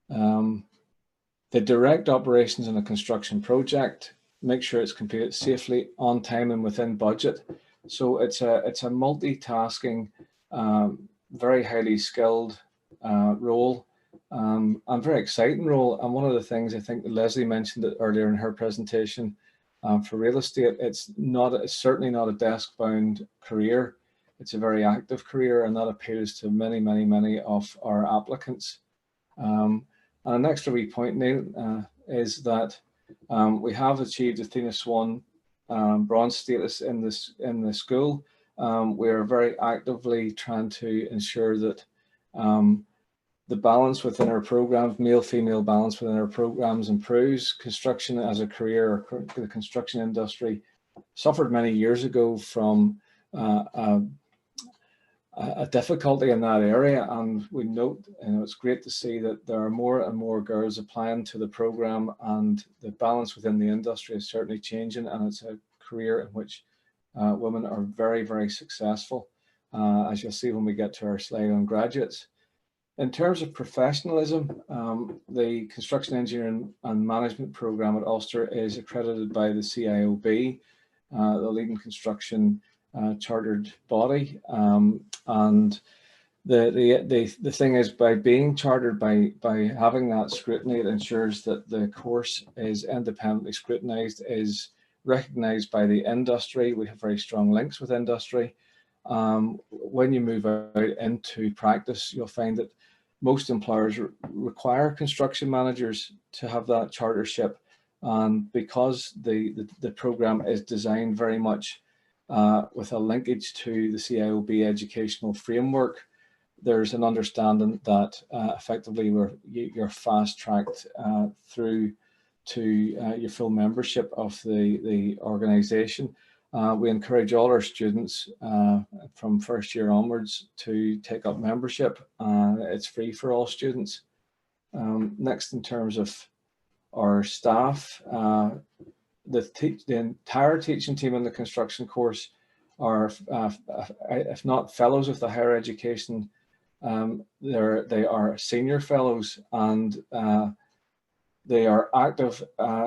They direct operations in a construction project, make sure it's completed safely, on time and within budget. So it's a multitasking, very highly skilled role, and very exciting role. And one of the things I think Leslie mentioned it earlier in her presentation, for real estate, it's certainly not a desk-bound career. It's a very active career, and that appeals to many of our applicants. And an extra wee point, Neil, is that we have achieved Athena Swan bronze status in the school. We are very actively trying to ensure that the balance within our programs, male-female balance within our programs, improves. Construction as a career, the construction industry suffered many years ago from a difficulty in that area, and we note, it's great to see that there are more and more girls applying to the program, and the balance within the industry is certainly changing, and it's a career in which women are very successful, as you'll see when we get to our slide on graduates. In terms of professionalism, the Construction Engineering and Management program at Ulster is accredited by the CIOB, the leading construction chartered body, and the thing is, by being chartered, by having that scrutiny, it ensures that the course is independently scrutinized, is recognized by the industry. We have very strong links with industry. When you move out into practice, you'll find that most employers require construction managers to have that chartership, and because the program is designed very much with a linkage to the CIOB educational framework, there's an understanding that effectively you're fast-tracked through to your full membership of the organisation. We encourage all our students from first year onwards to take up membership. It's free for all students. Next, in terms of our staff, the entire teaching team in the construction course are, if not fellows of the higher education, they are senior fellows, and they are active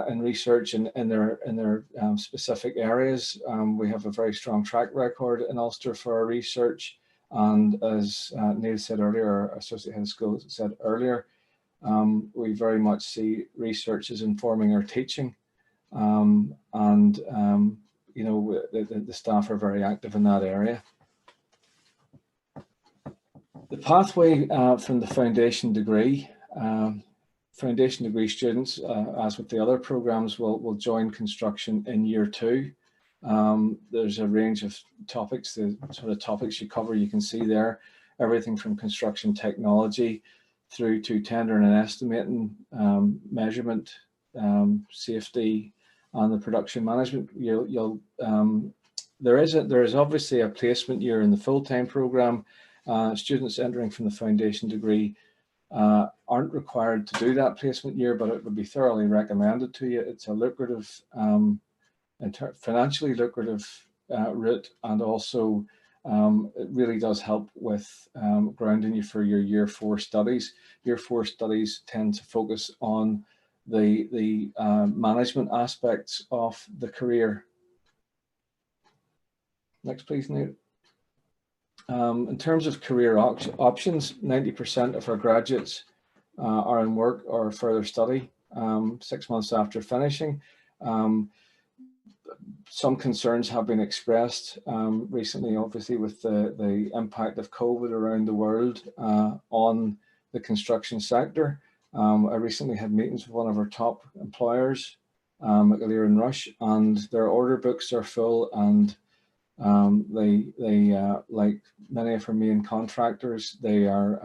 in research in their specific areas. We have a very strong track record in Ulster for our research, and as Neil said earlier, our Associate Head of School said earlier, we very much see research as informing our teaching. You know, the staff are very active in that area. The pathway from the foundation degree students, as with the other programs, will join construction in year 2. There's a range of topics, the sort of topics you cover, you can see there, everything from construction technology through to tendering and estimating, measurement, safety, and the production management. There is obviously a placement year in the full-time program. Students entering from the foundation degree aren't required to do that placement year, but it would be thoroughly recommended to you. It's a lucrative, financially lucrative route, and also it really does help with grounding you for your year 4 studies. Year 4 studies tend to focus on the management aspects of the career. Next, please, Nate. In terms of career options, 90% of our graduates are in work or further study 6 months after finishing. Some concerns have been expressed recently, obviously, with the impact of COVID around the world on the construction sector. I recently had meetings with one of our top employers, McAleer and Rush, and their order books are full, and they like many of our main contractors, they are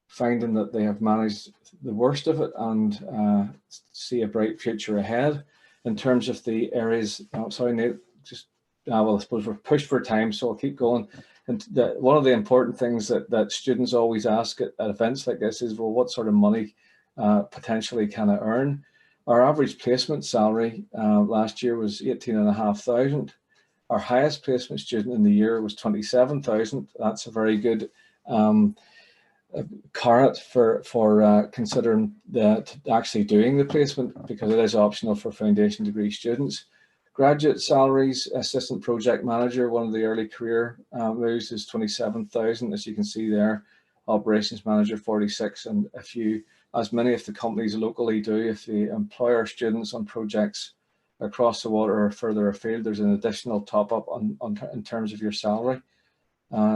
finding that they have managed the worst of it and see a bright future ahead. In terms of the areas, sorry Nate, just well, I suppose we're pushed for time, so I'll keep going. And one of the important things that students always ask at events like this is, well, what sort of money potentially can I earn? Our average placement salary last year was 18,500. Our highest placement student in the year was 27,000. That's a very good carrot for considering that actually doing the placement, because it is optional for foundation degree students. Graduate salaries, assistant project manager, one of the early career moves, is 27,000, as you can see there. Operations manager 46, and if you, as many of the companies locally do, if the employer students on projects across the water or further afield, there's an additional top up in terms of your salary.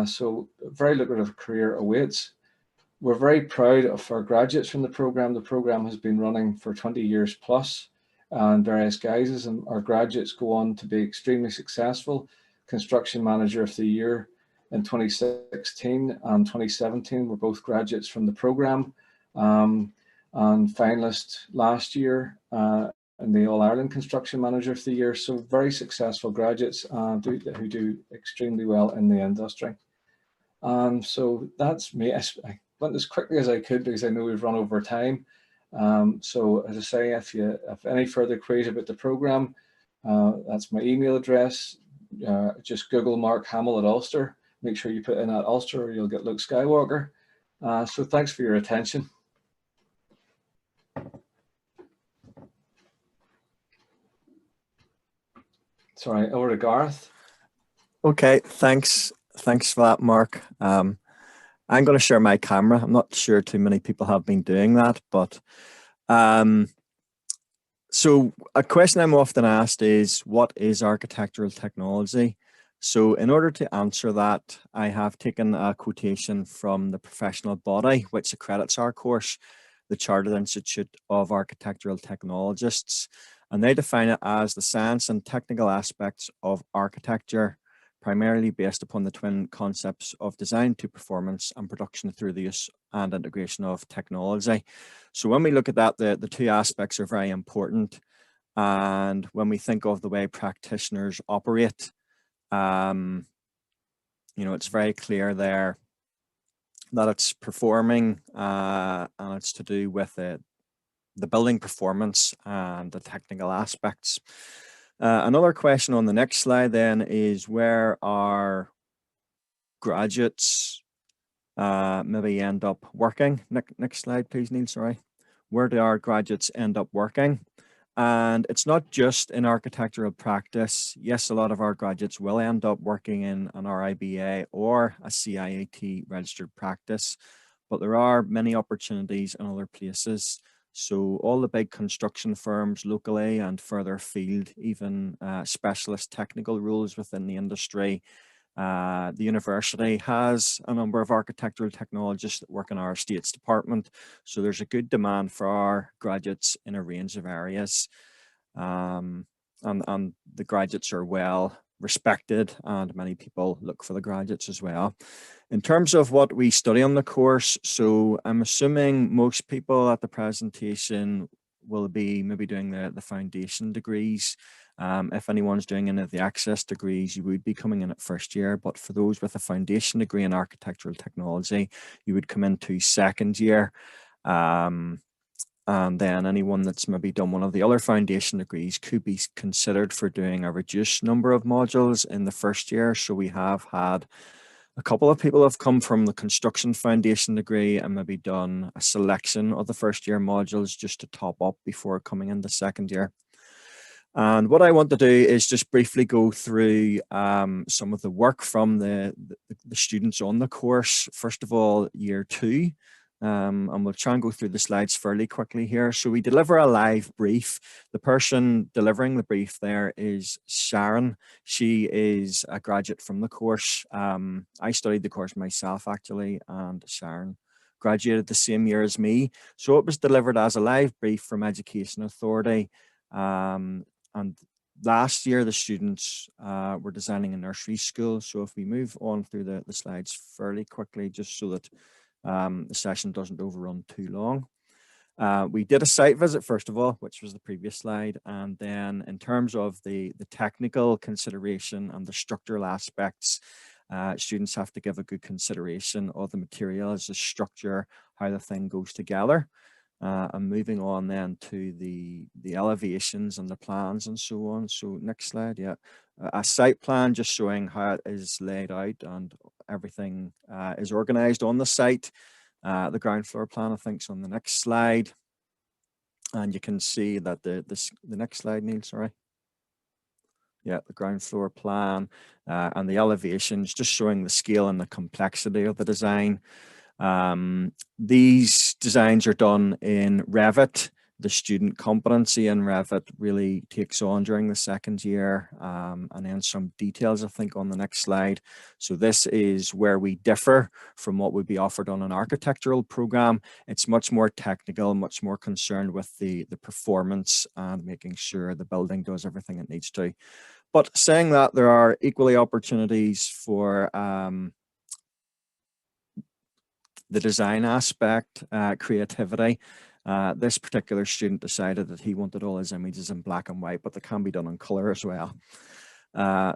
So very lucrative career awaits. We're very proud of our graduates from the program. The program has been running for 20 years plus in various guises, and our graduates go on to be extremely successful. Construction Manager of the Year in 2016 and 2017 were both graduates from the program, and finalist last year in the All-Ireland Construction Manager of the Year. So very successful graduates who do extremely well in the industry. So that's me. I went as quickly as I could because I know we've run over time. So as I say, if you have any further queries about the program, that's my email address. Just Google Mark Hamill at Ulster. Make sure you put in at Ulster or you'll get Luke Skywalker. So thanks for your attention. Sorry, over to Gareth. Okay, thanks for that, Mark. I'm going to share my camera. I'm not sure too many people have been doing that, but so a question I'm often asked is, what is architectural technology? So in order to answer that, I have taken a quotation from the professional body which accredits our course, the Chartered Institute of Architectural Technologists, and they define it as the science and technical aspects of architecture, primarily based upon the twin concepts of design to performance and production through the use and integration of technology. So when we look at that, the two aspects are very important. And when we think of the way practitioners operate, you know, it's very clear there that it's performing and it's to do with the building performance and the technical aspects. Another question on the next slide then is, where our graduates maybe end up working? Next slide, please, Neil, sorry. Where do our graduates end up working? And it's not just in architectural practice. Yes, a lot of our graduates will end up working in an RIBA or a CIAT registered practice, but there are many opportunities in other places. So all the big construction firms locally and further afield, even specialist technical roles within the industry. The university has a number of architectural technologists that work in our estates department. So there's a good demand for our graduates in a range of areas. And the graduates are well respected, and many people look for the graduates as well. In terms of what we study on the course, so I'm assuming most people at the presentation will be maybe doing the foundation degrees. If anyone's doing any of the access degrees, you would be coming in at first year, but for those with a foundation degree in architectural technology, you would come into second year. And then anyone that's maybe done one of the other foundation degrees could be considered for doing a reduced number of modules in the first year. So we have had a couple of people have come from the construction foundation degree and maybe done a selection of the first year modules just to top up before coming in the second year. And what I want to do is just briefly go through some of the work from the students on the course. First of all, year 2. And we'll try and go through the slides fairly quickly here. So we deliver a live brief. The person delivering the brief there is Sharon. She is a graduate from the course. I studied the course myself actually, and Sharon graduated the same year as me. So it was delivered as a live brief from Education Authority. And last year the students were designing a nursery school. So if we move on through the slides fairly quickly, just so that the session doesn't overrun too long. We did a site visit first of all, which was the previous slide, and then in terms of the technical consideration and the structural aspects, students have to give a good consideration of the materials, the structure, how the thing goes together. And moving on then to the elevations and the plans and so on. So next slide, yeah. A site plan just showing how it is laid out and everything is organized on the site. The ground floor plan, I think, is on the next slide. And you can see that the next slide, Neil, sorry. Yeah, the ground floor plan and the elevations, just showing the scale and the complexity of the design. These designs are done in Revit. The student competency in Revit really takes on during the second year, and then some details, I think, on the next slide. So this is where we differ from what would be offered on an architectural program. It's much more technical, much more concerned with the performance and making sure the building does everything it needs to. But saying that, there are equally opportunities for the design aspect, creativity. This particular student decided that he wanted all his images in black and white, but they can be done in color as well.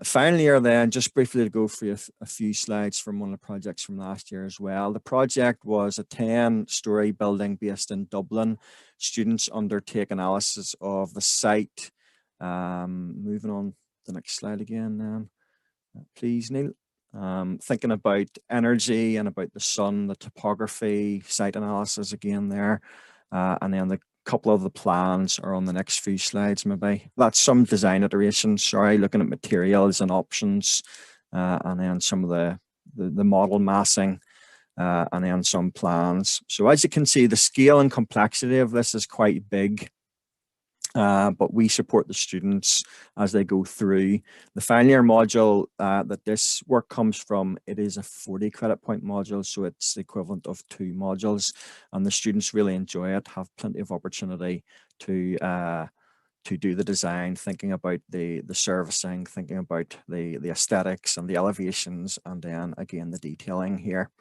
Finally, then, just briefly to go through a few slides from one of the projects from last year as well. The project was a 10-story building based in Dublin. Students undertake analysis of the site. Moving on to the next slide again, then. Please, Neil. Thinking about energy and about the sun, the topography, site analysis again there. And then the couple of the plans are on the next few slides, maybe. That's some design iterations, sorry, looking at materials and options, and then some of the model massing, and then some plans. So as you can see, the scale and complexity of this is quite big. But we support the students as they go through. The final year module that this work comes from, it is a 40 credit point module, so it's the equivalent of 2 modules, and the students really enjoy it, have plenty of opportunity to do the design, thinking about the servicing, thinking about the aesthetics and the elevations, and then again the detailing here.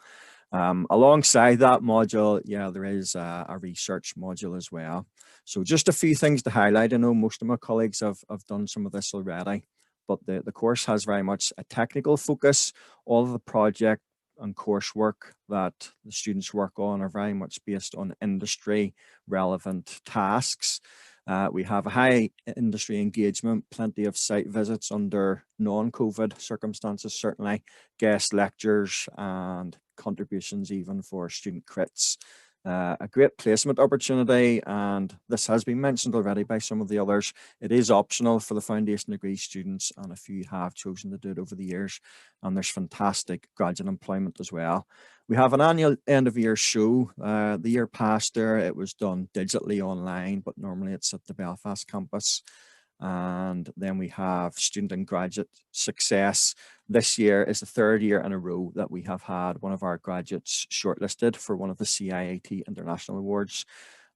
Alongside that module, yeah, there is a research module as well. So just a few things to highlight. I know most of my colleagues have done some of this already, but the course has very much a technical focus. All of the project and coursework that the students work on are very much based on industry relevant tasks. We have a high industry engagement, plenty of site visits under non-COVID circumstances, certainly, guest lectures and contributions even for student crits. A great placement opportunity, and this has been mentioned already by some of the others. It is optional for the foundation degree students, and a few have chosen to do it over the years, and there's fantastic graduate employment as well. We have an annual end of year show. The year past there, it was done digitally online, but normally it's at the Belfast campus. And then we have student and graduate success. This year is the 3rd year in a row that we have had one of our graduates shortlisted for one of the CIAT International Awards.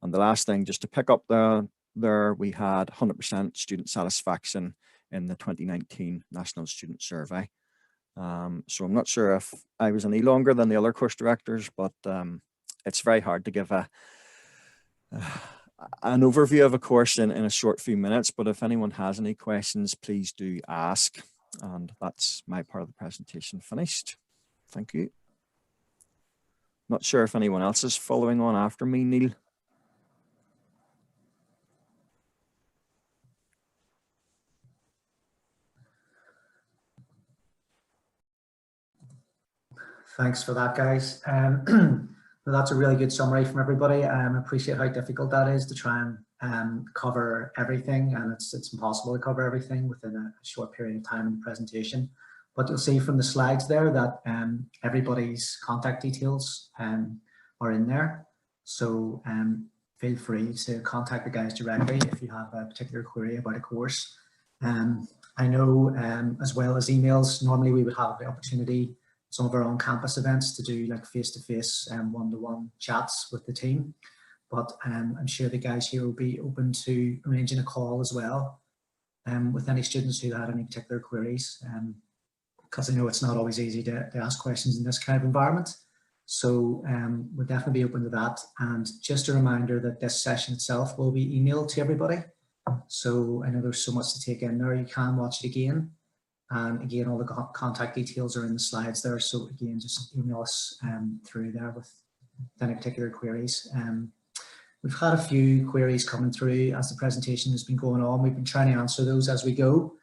And the last thing, just to pick up there, we had 100% student satisfaction in the 2019 National Student Survey. So I'm not sure if I was any longer than the other course directors, but it's very hard to give an overview of a course in a short few minutes, but if anyone has any questions, please do ask. And that's my part of the presentation finished. Thank you. Not sure if anyone else is following on after me, Neil. Thanks for that, guys. Well, that's a really good summary from everybody. I appreciate how difficult that is to try and cover everything, and it's impossible to cover everything within a short period of time in the presentation. But you'll see from the slides there that everybody's contact details are in there. So feel free to contact the guys directly if you have a particular query about a course. I know as well as emails, normally we would have the opportunity, some of our own campus events, to do like face-to-face one-to-one chats with the team. But I'm sure the guys here will be open to arranging a call as well with any students who had any particular queries, because I know it's not always easy to ask questions in this kind of environment. So we'll definitely be open to that. And just a reminder that this session itself will be emailed to everybody. So I know there's so much to take in there. You can watch it again. And again, all the contact details are in the slides there. So again, just email us through there with any particular queries. We've had a few queries coming through as the presentation has been going on. We've been trying to answer those as we go,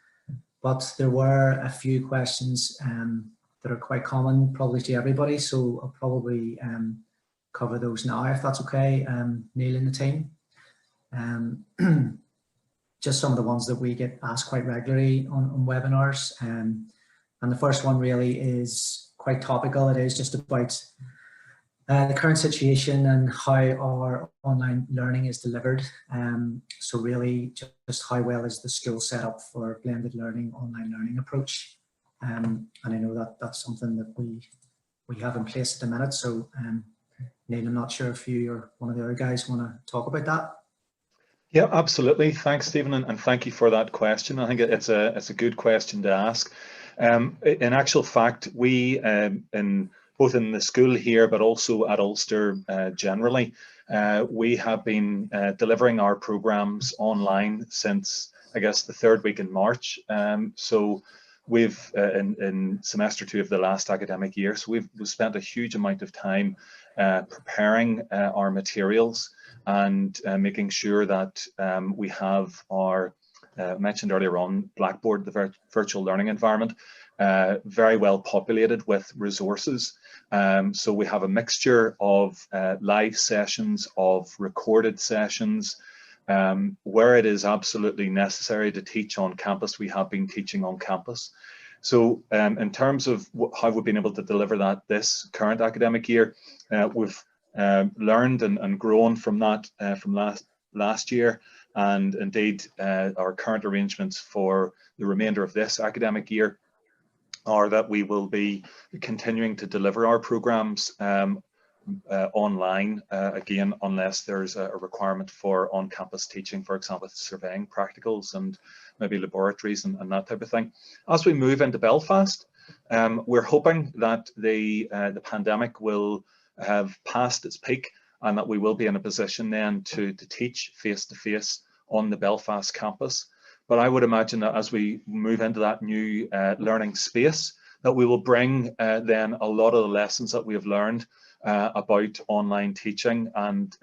but there were a few questions that are quite common probably to everybody. So I'll probably cover those now, if that's okay, Neil and the team. Just some of the ones that we get asked quite regularly on webinars. And the first one really is quite topical. It is just about the current situation and how our online learning is delivered. So really just how well is the school set up for blended learning, online learning approach. And I know that that's something that we have in place at the minute. So Neil, I'm not sure if you or one of the other guys want to talk about that. Yeah, absolutely. Thanks, Stephen, and thank you for that question. I think it's a good question to ask. In actual fact, we both in the school here, but also at Ulster generally, we have been delivering our programs online since, I guess, the third week in March. So we've in semester 2 of the last academic year, so we've spent a huge amount of time preparing our materials and making sure that we have our mentioned earlier on Blackboard, the virtual learning environment, very well populated with resources. So we have a mixture of live sessions, of recorded sessions. Where it is absolutely necessary to teach on campus, we have been teaching on campus. So in terms of how we've been able to deliver that this current academic year, we've learned and grown from that from last year, and indeed our current arrangements for the remainder of this academic year are that we will be continuing to deliver our programs online, again, unless there's a requirement for on-campus teaching, for example, surveying practicals and maybe laboratories and that type of thing. As we move into Belfast, we're hoping that the pandemic will have passed its peak and that we will be in a position then to teach face-to-face on the Belfast campus. But I would imagine that as we move into that new learning space, that we will bring then a lot of the lessons that we have learned about online teaching and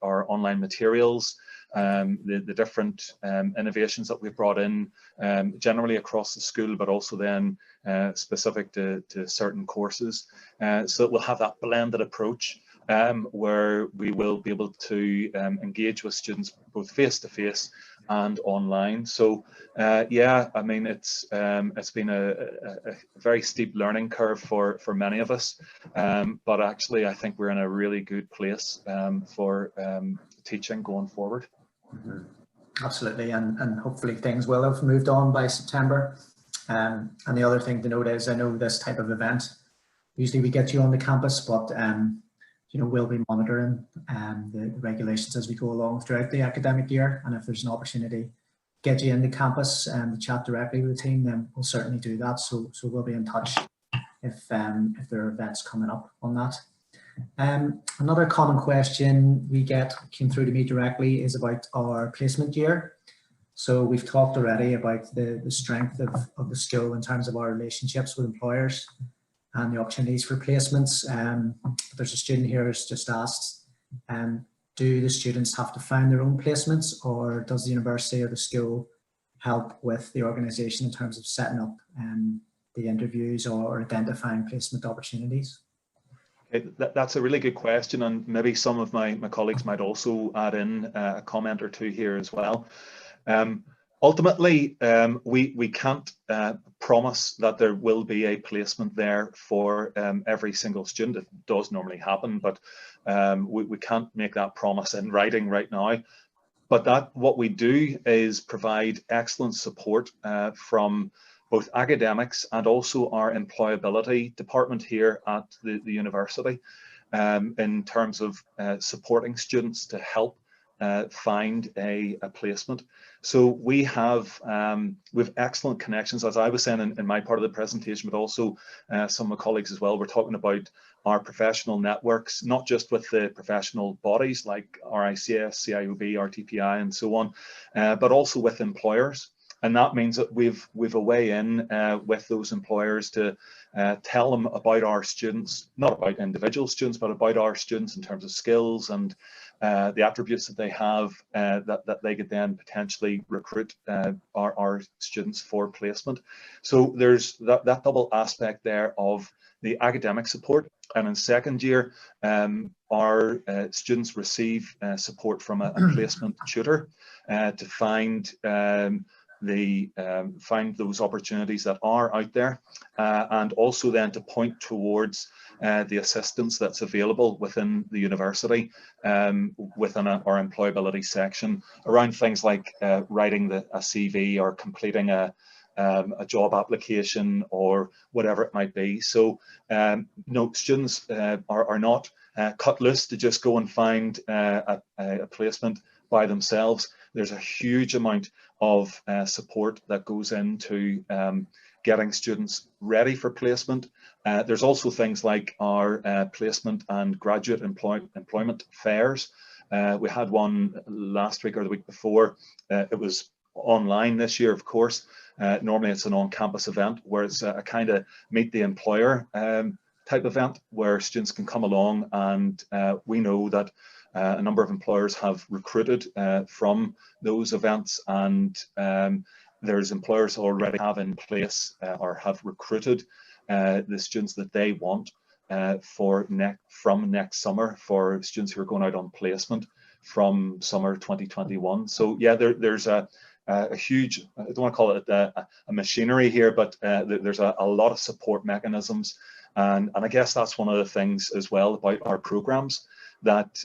our online materials, the different innovations that we've brought in generally across the school, but also then specific to certain courses. So that we'll have that blended approach where we will be able to engage with students both face-to-face and online. So yeah, I mean, it's been a very steep learning curve for many of us, but actually I think we're in a really good place for teaching going forward. Mm-hmm. Absolutely, and hopefully things will have moved on by September. And the other thing to note is, I know this type of event, usually we get you on the campus, but you know, we'll be monitoring the regulations as we go along throughout the academic year. And if there's an opportunity to get you into campus and to chat directly with the team, then we'll certainly do that. So we'll be in touch if there are events coming up on that. Another common question we came through to me directly is about our placement year. So we've talked already about the strength of the school in terms of our relationships with employers and the opportunities for placements. There's a student here who's just asked, do the students have to find their own placements, or does the university or the school help with the organisation in terms of setting up the interviews or identifying placement opportunities? That's a really good question, and maybe some of my colleagues might also add in a comment or two here as well. Ultimately, we can't promise that there will be a placement there for every single student. It does normally happen, but we can't make that promise in writing right now. But what we do is provide excellent support from both academics and also our employability department here at the university in terms of supporting students to help find a placement. So we have excellent connections, as I was saying in my part of the presentation, but also some of my colleagues as well. We're talking about our professional networks, not just with the professional bodies like RICS, CIOB, RTPI, and so on, but also with employers. And that means that we've a way in with those employers to tell them about our students, not about individual students, but about our students in terms of skills and the attributes that they have that they could then potentially recruit our students for placement. So there's that double aspect there of the academic support. And in second year, our students receive support from a placement tutor to find find those opportunities that are out there, and also then to point towards the assistance that's available within the university, within our employability section, around things like writing a CV or completing a job application or whatever it might be. So no, students are not cut loose to just go and find a placement by themselves. There's a huge amount of support that goes into getting students ready for placement. There's also things like our placement and graduate employment fairs. We had one last week or the week before. It was online this year, of course. Normally it's an on-campus event where it's a kind of meet the employer type event where students can come along, and we know that a number of employers have recruited from those events, and there's employers who already have in place or have recruited the students that they want from next summer for students who are going out on placement from summer 2021. So yeah, there's a huge, I don't want to call it a machinery here, but there's a lot of support mechanisms. And I guess that's one of the things as well about our programs that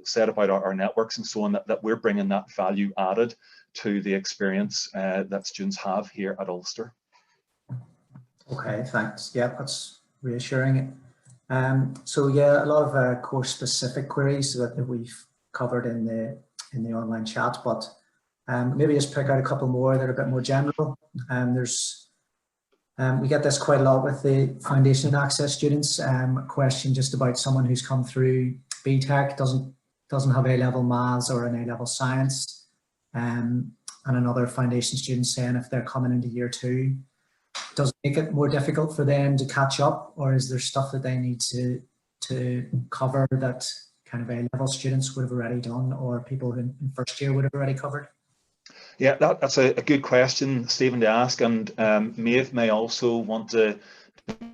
said about our networks and so on, that we're bringing that value added to the experience that students have here at Ulster. Okay, thanks. Yeah, that's reassuring. So yeah, a lot of course specific queries that we've covered in the online chat, but maybe just pick out a couple more that are a bit more general. We get this quite a lot with the foundation and access students. A question just about someone who's come through BTEC, doesn't have A-level maths or an A-level science, and another foundation student saying if they're coming into year 2, does it make it more difficult for them to catch up, or is there stuff that they need to cover that kind of A-level students would have already done, or people in first year would have already covered? Yeah, that's a good question, Stephen, to ask, and Maeve may also want to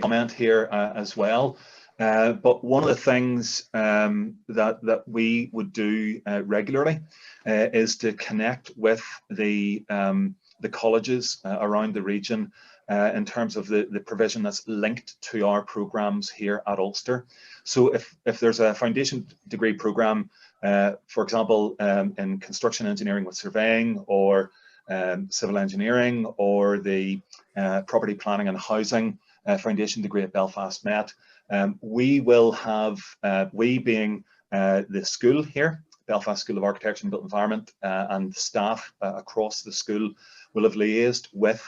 comment here as well. But one of the things that we would do regularly is to connect with the colleges around the region in terms of the provision that's linked to our programs here at Ulster. So if there's a foundation degree program, for example, in construction engineering with surveying, or civil engineering, or the property planning and housing foundation degree at Belfast Met, we will have, we being the school here, Belfast School of Architecture and Built Environment, and staff across the school will have liaised with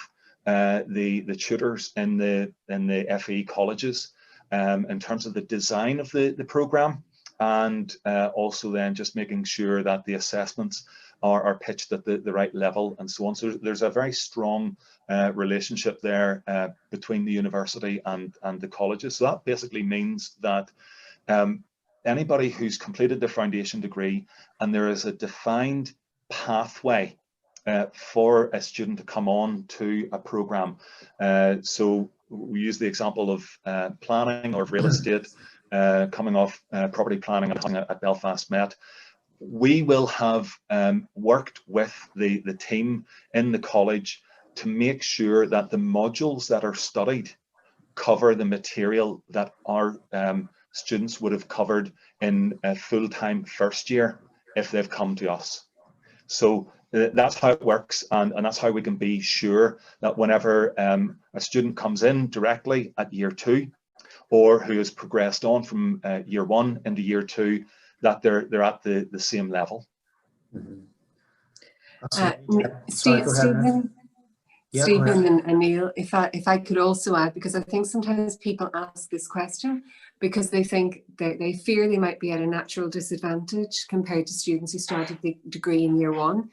the tutors in the FHEA colleges in terms of the design of the program, and also then just making sure that the assessments are pitched at the right level and so on. So there's a very strong relationship there between the university and the colleges. So that basically means that anybody who's completed their foundation degree and there is a defined pathway for a student to come on to a program. So we use the example of planning or real estate. coming off property planning and housing at Belfast Met, we will have worked with the team in the college to make sure that the modules that are studied cover the material that our students would have covered in a full-time first year if they've come to us. So that's how it works, and that's how we can be sure that whenever a student comes in directly at year 2, or who has progressed on from year 1 into year 2, that they're at the same level. Stephen, and Neil, if I could also add, because I think sometimes people ask this question because they think they fear they might be at a natural disadvantage compared to students who started the degree in year 1.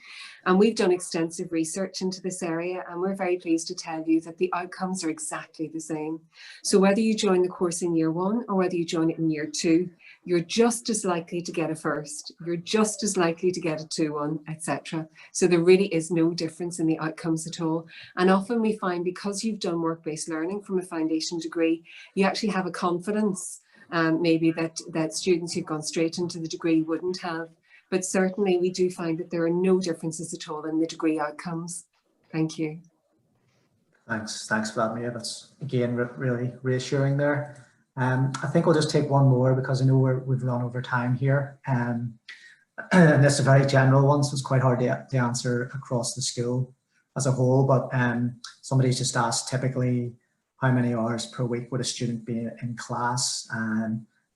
And we've done extensive research into this area, and we're very pleased to tell you that the outcomes are exactly the same. So whether you join the course in year 1 or whether you join it in year 2, you're just as likely to get a first, you're just as likely to get a 2-1, etc. So there really is no difference in the outcomes at all. And often we find, because you've done work-based learning from a foundation degree, you actually have a confidence maybe that students who've gone straight into the degree wouldn't have. But certainly we do find that there are no differences at all in the degree outcomes. Thank you. Thanks for that, Mia. That's again really reassuring there. I think we'll just take one more because I know we've run over time here. And this is a very general one, so it's quite hard to answer across the school as a whole. But somebody's just asked, typically, how many hours per week would a student be in class,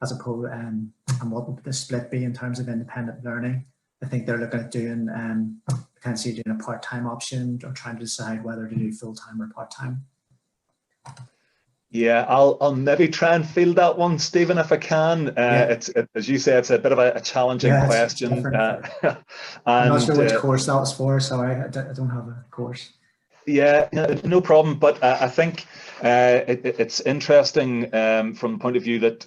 as opposed, and what would the split be in terms of independent learning? I think they're looking at doing potentially doing a part-time option, or trying to decide whether to do full-time or part-time. Yeah, I'll maybe try and field that one, Stephen, if I can. It's as you say, it's a bit of a challenging question. I'm not sure which course that was for. Sorry, I don't have a course. Yeah, no problem. But I think it's interesting from the point of view that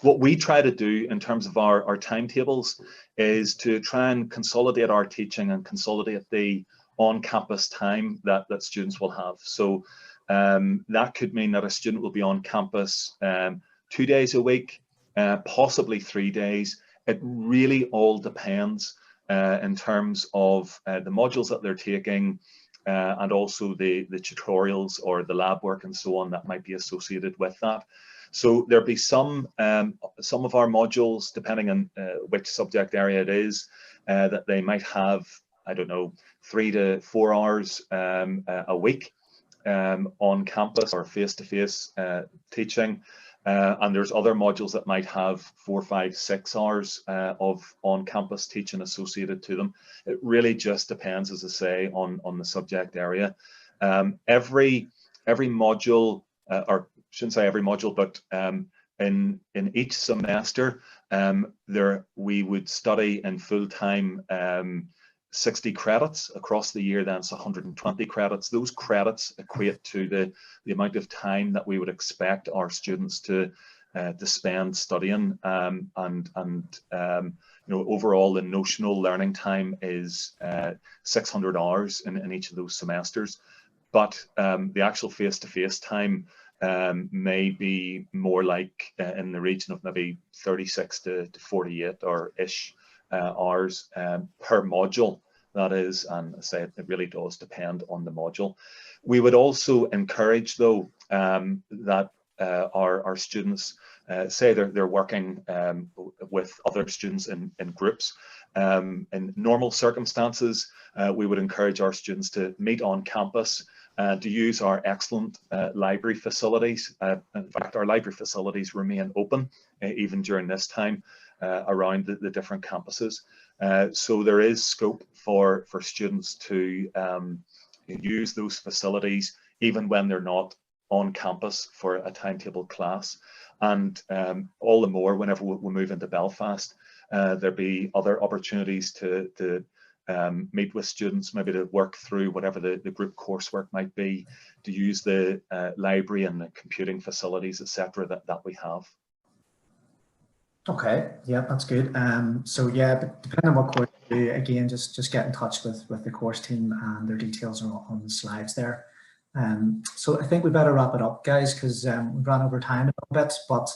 what we try to do in terms of our timetables is to try and consolidate our teaching and consolidate the on-campus time that students will have. So that could mean that a student will be on campus 2 days a week, possibly 3 days. It really all depends in terms of the modules that they're taking, and also the tutorials or the lab work and so on that might be associated with that. So there'll be some of our modules, depending on which subject area it is, that they might have, I don't know, 3 to 4 hours a week on campus or face-to-face teaching. And there's other modules that might have 4, 5, 6 hours of on-campus teaching associated to them. It really just depends, as I say, on the subject area. Every module, or shouldn't say every module, but in each semester, we would study in full-time 60 credits across the year. Then it's 120 credits. Those credits equate to the amount of time that we would expect our students to spend studying, and you know, overall the notional learning time is 600 hours in each of those semesters. But the actual face-to-face time may be more like in the region of maybe 36 to 48 or ish hours per module, that is. And I say it really does depend on the module. We would also encourage, though, that our students, say they're working with other students in groups. In normal circumstances, we would encourage our students to meet on campus, to use our excellent library facilities. In fact, our library facilities remain open even during this time around the different campuses. So there is scope for students to use those facilities even when they're not on campus for a timetable class. And all the more whenever we move into Belfast, there'll be other opportunities to meet with students, maybe to work through whatever the group coursework might be, to use the library and the computing facilities, etc., that we have. Okay, yeah, that's good. So yeah, but depending on what course you do, again, just get in touch with the course team, and their details are on the slides there. So I think we better wrap it up, guys, because we've run over time a little bit, but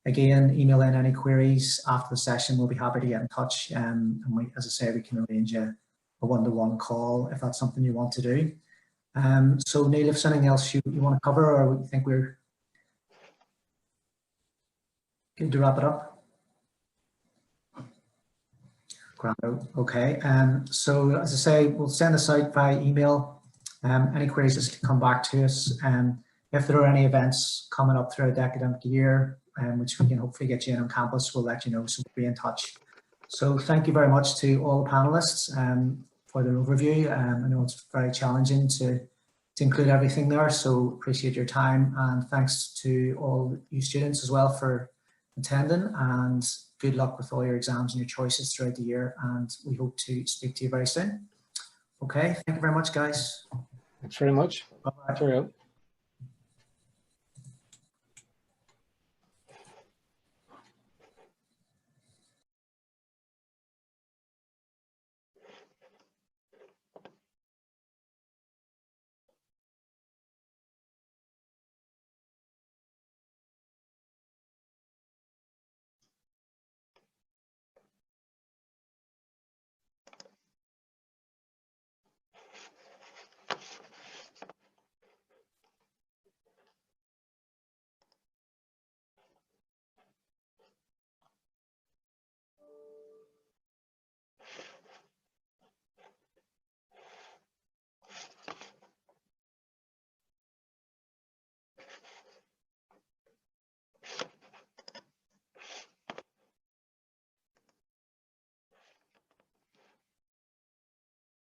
Again, email in any queries after the session. We'll be happy to get in touch. And we, as I say, we can arrange a one-to-one call if that's something you want to do. So Neil, if there's anything else you want to cover, or you think we're good to wrap it up? Grand. Okay. So as I say, we'll send this out via email. Any queries just can come back to us. If there are any events coming up throughout the academic year, which we can hopefully get you in on campus, we'll let you know, so we'll be in touch. So thank you very much to all the panelists for their overview. I know it's very challenging to include everything there, so appreciate your time, and thanks to all you students as well for attending, and good luck with all your exams and your choices throughout the year, and we hope to speak to you very soon. Okay, thank you very much, guys. Thanks very much. Bye-bye. Cheerio.